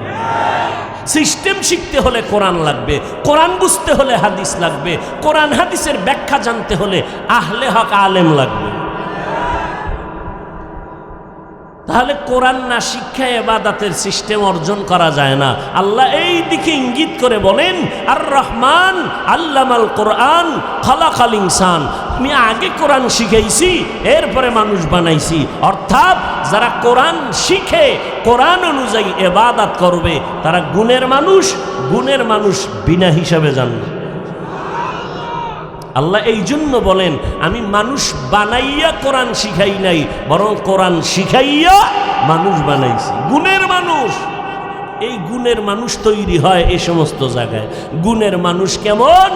সিস্টেম শিখতে হলে কোরআন লাগবে, কোরআন বুঝতে হলে হাদিস লাগবে, কোরআন হাদিসের ব্যাখ্যা জানতে হলে আহলে হক আলেম লাগবে। তাহলে কোরআন না শিক্ষায় ইবাদতের সিস্টেম অর্জন করা যায় না। আল্লাহ এই দিকে ইঙ্গিত করে বলেন, আর রহমান আল্লামাল কোরআন খালাকাল ইনসান, আমি আগে কোরআন শিখাইছি, এরপরে মানুষ বানাইছি। অর্থাৎ যারা কোরআন শিখে কোরআন অনুযায়ী ইবাদত করবে তারা গুণের মানুষ বিনা হিসাবে জানবে। আল্লাহ এই জন্য বলেন, আমি মানুষ বানাইয়া কোরআন শিখাই নাই, বরং কোরআন শিখাইয়া মানুষ বানাইছি। গুণের মানুষ, এই গুণের মানুষ তৈরি হয় এই সমস্ত জায়গায়। গুণের মানুষ কেমন?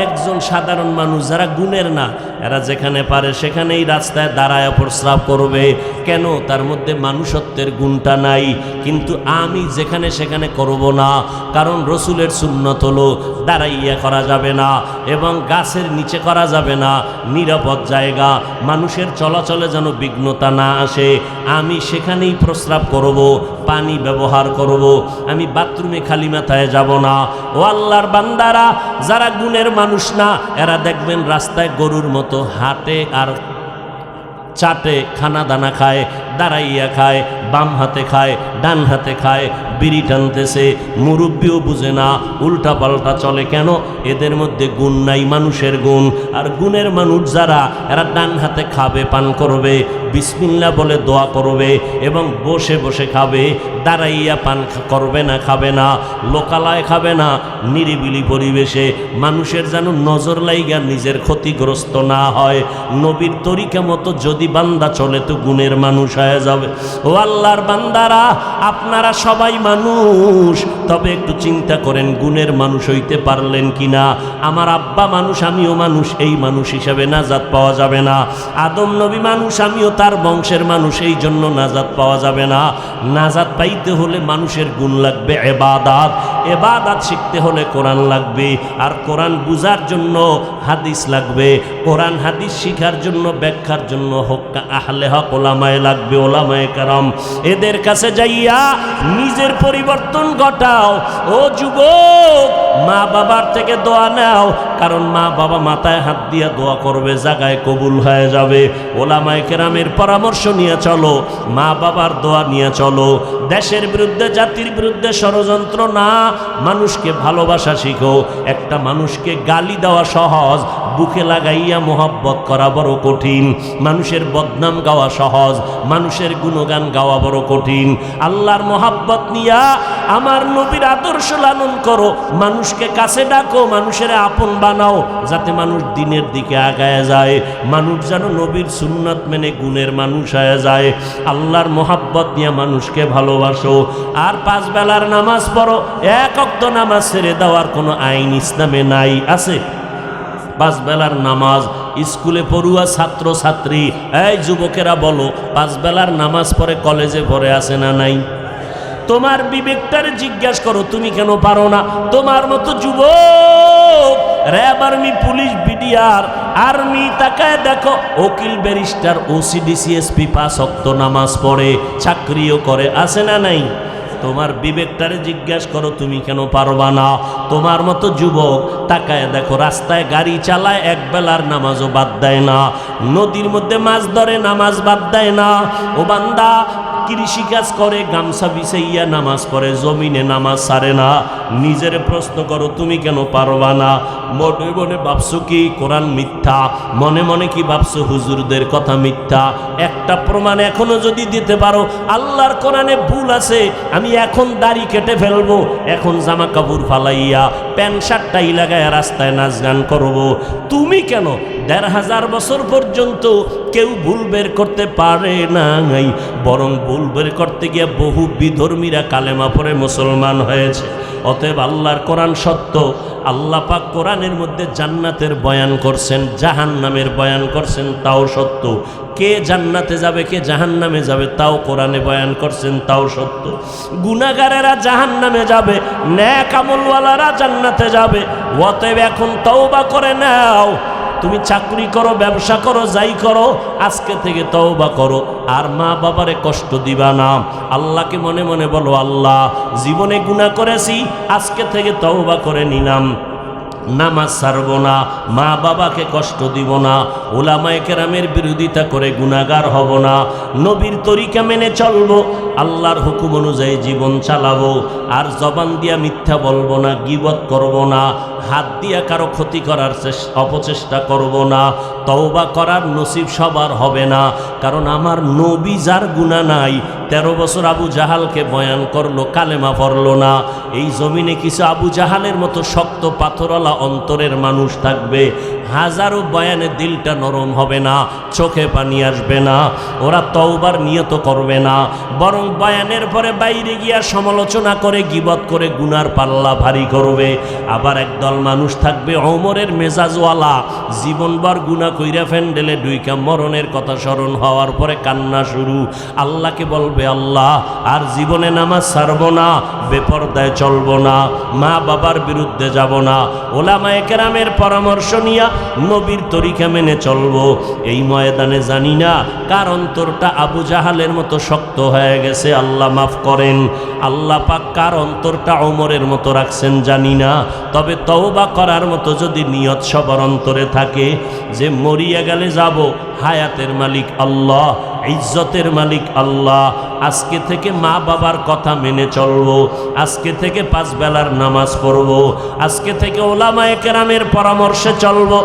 একজন সাধারণ মানুষ যারা গুণের না, এরা যেখানে পারে সেখানেই রাস্তায় দাঁড়ায় প্রস্রাব করবে। কেন? তার মধ্যে মানুষত্বের গুণটা নাই। কিন্তু আমি যেখানে সেখানে করব না, কারণ রসুলের সুন্নত হলো দাঁড়াইয়া করা যাবে না এবং গাছের নিচে করা যাবে না, নিরাপদ জায়গা, মানুষের চলাচলে যেন বিঘ্নতা না আসে। আমি সেখানেই প্রস্রাব করব, পানি ব্যবহার করব, আমি বাথরুমে খালি মাথায় যাব না। ও আল্লাহর বান্দারা, যারা গুণের মানুষ না, এরা দেখবেন রাস্তায় গরুর মতো হাঁটে আর চাটে, খানা দানা খায়, দাঁড়াইয়া খায়, বাম হাতে খায়, ডান হাতে খায়, বিড়ি টানতেছে, মুরব্বিও বুঝে না, উল্টা পাল্টা চলে। কেন? এদের মধ্যে গুণ নাই, মানুষের গুণ। আর গুণের মানুষ যারা, এরা ডান হাতে খাবে, পান করবে, বিসমিল্লাহ বলে দোয়া করবে এবং বসে বসে খাবে, দাঁড়াইয়া পান করবে না, খাবে না, লোকালয় খাবে না, নিরিবিলি পরিবেশে, মানুষের যেন নজর লাইগা নিজের ক্ষতিগ্রস্ত না হয়। নবীর তরিকা মতো যদি বান্দা চলে তো গুণের মানুষ হয়ে যাবে। ও আল্লাহর বান্দারা, আপনারা সবাই মানুষ, তবে একটু চিন্তা করেন গুণের মানুষ হইতে পারলেন কিনা। আমার আব্বা মানুষ, আমিও মানুষ, এই মানুষ হিসাবে নাজাত পাওয়া যাবে না। আদম নবী মানুষ, আমিও তার বংশের মানুষ, এই জন্য নাজাত পাওয়া যাবে না। নাজাত পাইতে হলে মানুষের গুণ লাগবে, ইবাদত। ইবাদত শিখতে হলে কোরআন লাগবে, আর কোরআন বুঝার জন্য হাদিস লাগবে। কোরআন হাদিস শিখার জন্য, ব্যাখ্যার জন্য আহলে হক ওলামায়ে লাগবে, ওলামায়ে কেরাম। এদের কাছে যাইয়া নিজের পরিবর্তন ঘটাও। ও যুবক, মা বাবার থেকে দোয়া নাও, কারণ মা বাবা মাথায় হাত দিয়া দোয়া করবে, জায়গায় কবুল হয়ে যাবে। ওলামায়ে কেরামের পরামর্শ নিয়ে চলো, মা বাবার দোয়া নিয়ে চলো। দেশের বিরুদ্ধে, জাতির বিরুদ্ধে ষড়যন্ত্র না, মানুষকে ভালোবাসা শিখো। একটা মানুষকে গালি দেওয়া সহজ, বুকে লাগাইয়া মোহাব্বত করা বড় কঠিন। মানুষের বদনাম গাওয়া সহজ, মানুষের গুণগান গাওয়া বড় কঠিন। আল্লাহর মোহাব্বত নিয়া আমার নবীর আদর্শ লালন করো, মানুষকে কাছে ডাকো, মানুষের আপন বানাও, যাতে মানুষ দিনের দিকে আগায় যায়, মানুষ যেন নবীর সুন্নাত মেনে গুণের মানুষ হয়ে যায়। আল্লাহর মোহাব্বত নিয়ে মানুষকে ভালোবাসো। আর 5 বেলার নামাজ পড়ো, এক ওয়াক্ত নামাজ ছেড়ে দেওয়ার কোনো আইন ইসলামে নাই। আছে 5 বেলার নামাজ। স্কুলে পড়ুয়া ছাত্র ছাত্রী, এই যুবকেরা বলো, 5 বেলার নামাজ পড়ে, কলেজে পড়ে, আছে না নাই? তোমার বিবেকটারে জিজ্ঞাসা করো, তুমি কেন পারো না? তোমার মতো যুবক RAB, army, police, BDR, army, তাকায় দেখো, উকিল, ব্যারিস্টার, ওসিডিসি, এসপি 5 ওয়াক্ত নামাজ পড়ে, চাকরিও করে, আছে না নাই? তোমার বিবেকটারে জিজ্ঞাসা করো, তুমি কেন পারবা না? তোমার মতো যুবক তাকায় দেখো, রাস্তায় গাড়ি চালায়, এক বেলার নামাজও বাদ দেয় না, নদীর মধ্যে মাছ ধরে, নামাজ বাদ দেয় না। ও বান্দা, কৃষিকাজ করে, গামছা বিছাইয়া নামাজ পড়ে, জমিনে নামাজ ছাড়ে না। নিজের প্রশ্ন করো, তুমি কেন পারবা না? মনে মনে ভাবছো কি কোরআন মিথ্যা? মনে মনে কি ভাবছো হুজুরদের কথা মিথ্যা? একটা প্রমাণ এখনো যদি দিতে পারো আল্লাহর কোরআনে ভুল আছে, আমি এখন দাড়ি কেটে ফেলবো, এখন জামা কাপড় ফালাইয়া প্যান্ট শার্টটাই লাগায় রাস্তায় নাচ গান করবো। তুমি কেন? 1500 বছর পর্যন্ত কেউ ভুল বের করতে পারে নাই, বরং ভুল বের করতে গিয়ে বহু বিধর্মীরা কালেমা পড়ে মুসলমান হয়েছে। অতএব আল্লাহর কোরআন সত্য। আল্লাহ পাক কোরআনের মধ্যে জান্নাতের বয়ান করছেন, জাহান্নামের বয়ান করছেন, তাও সত্য। কে জান্নাতে যাবে, কে জাহান্নামে যাবে, তাও কোরআনে বয়ান করছেন, তাও সত্য। গুনাহগারেরা জাহান্নামে যাবে, নেক আমলওয়ালারা জান্নাতে যাবে। অতএব এখন তওবা করে নাও। তুমি চাকরি করো, ব্যবসা করো, যাই করো, আজকে থেকে তওবা করো, আর মা বাবারে কষ্ট দিবা না। আল্লাহকে মনে মনে বলো, আল্লাহ, জীবনে গুনাহ করেছি, আজকে থেকে তওবা করে নিলাম, নামাজ ছাড়ব না, মা বাবাকে কষ্ট দিব না, উলামায়ে কেরামের বিরোধিতা করে গুনাহগার হব না, নবীর তরিকা মেনে চলবো, আল্লাহর হুকুম অনুযায়ী জীবন চালাবো, আর জবান দিয়া মিথ্যা বলবো না, গীবত করব না, হাত দিয়া কারো ক্ষতি করার অপচেষ্টা করব না। তওবা করার নসিব সবার হবে না, কারণ আমার নবী যার গুনাহ নাই 13 বছর আবু জাহালকে বয়ান করলো, কালেমা পড়লো না। এই জমিনে কিছু আবু জাহালের মতো শক্ত পাথরওয়ালা অন্তরের মানুষ থাকবে, হাজারো বয়ানে দিলটা নরম হবে না, চোখে পানি আসবে না, ওরা তওবার নিয়ত করবে না, বরং বয়ানের পরে বাইরে গিয়া সমালোচনা করে, গীবত করে গুনার পাল্লা ভারী করবে। আবার একদল মানুষ থাকবে ওমরের মেজাজওয়ালা, জীবনভর গুনাহ কইরা ফ্যান্ডেলে ডুইকা মরণের কথা স্মরণ হওয়ার পরে কান্না শুরু। আল্লাহকে বলবে, আল্লাহ আর জীবনে নামাজ ছাড়ব না, বেপরদায় চলব না, মা বাবার বিরুদ্ধে যাব না, ওলামায়ে কেরামের পরামর্শ নিয়া নবীর তরিকা মেনে চলবো। এই ময়দানে জানি না কার অন্তরটা আবু জাহালের মতো শক্ত হয়ে গেছে, আল্লাহ মাফ করেন। আল্লাহ পাক কার অন্তরটা ওমরের মতো রাখছেন জানি না, তবে তওবা করার মতো যদি নিয়ত সবার অন্তরে থাকে যে মরিয়া গেলে যাব, হায়াতের মালিক আল্লাহ, ইজ্জতের মালিক আল্লাহ, আজকে থেকে মা বাবার কথা মেনে চলবো, আজকে থেকে 5 বেলার নামাজ পড়বো, আজকে থেকে ওলামায়ে কেরামের পরামর্শে চলবো,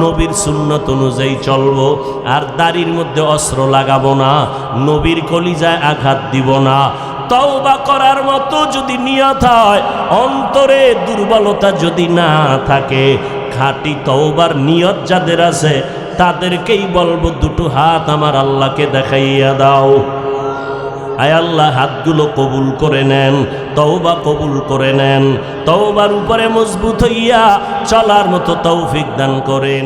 নবীর সুন্নত অনুযায়ী চলবো, আর দাড়ির মধ্যে অস্ত্র লাগাবো না, নবীর কলিজায় আঘাত দিব না। তওবা করার মতো যদি নিয়ত হয়, অন্তরে দুর্বলতা যদি না থাকে, খাঁটি তওবার নিয়ত যাদের আছে তাদেরকেই বলবো, দুটো হাত আমার আল্লাহকে দেখাইয়া দাও। আয় আল্লাহ, হাতগুলো কবুল করে নেন, তওবা কবুল করে নেন, তওবার উপরে মজবুত হইয়া চলার মতো তৌফিক দান করেন।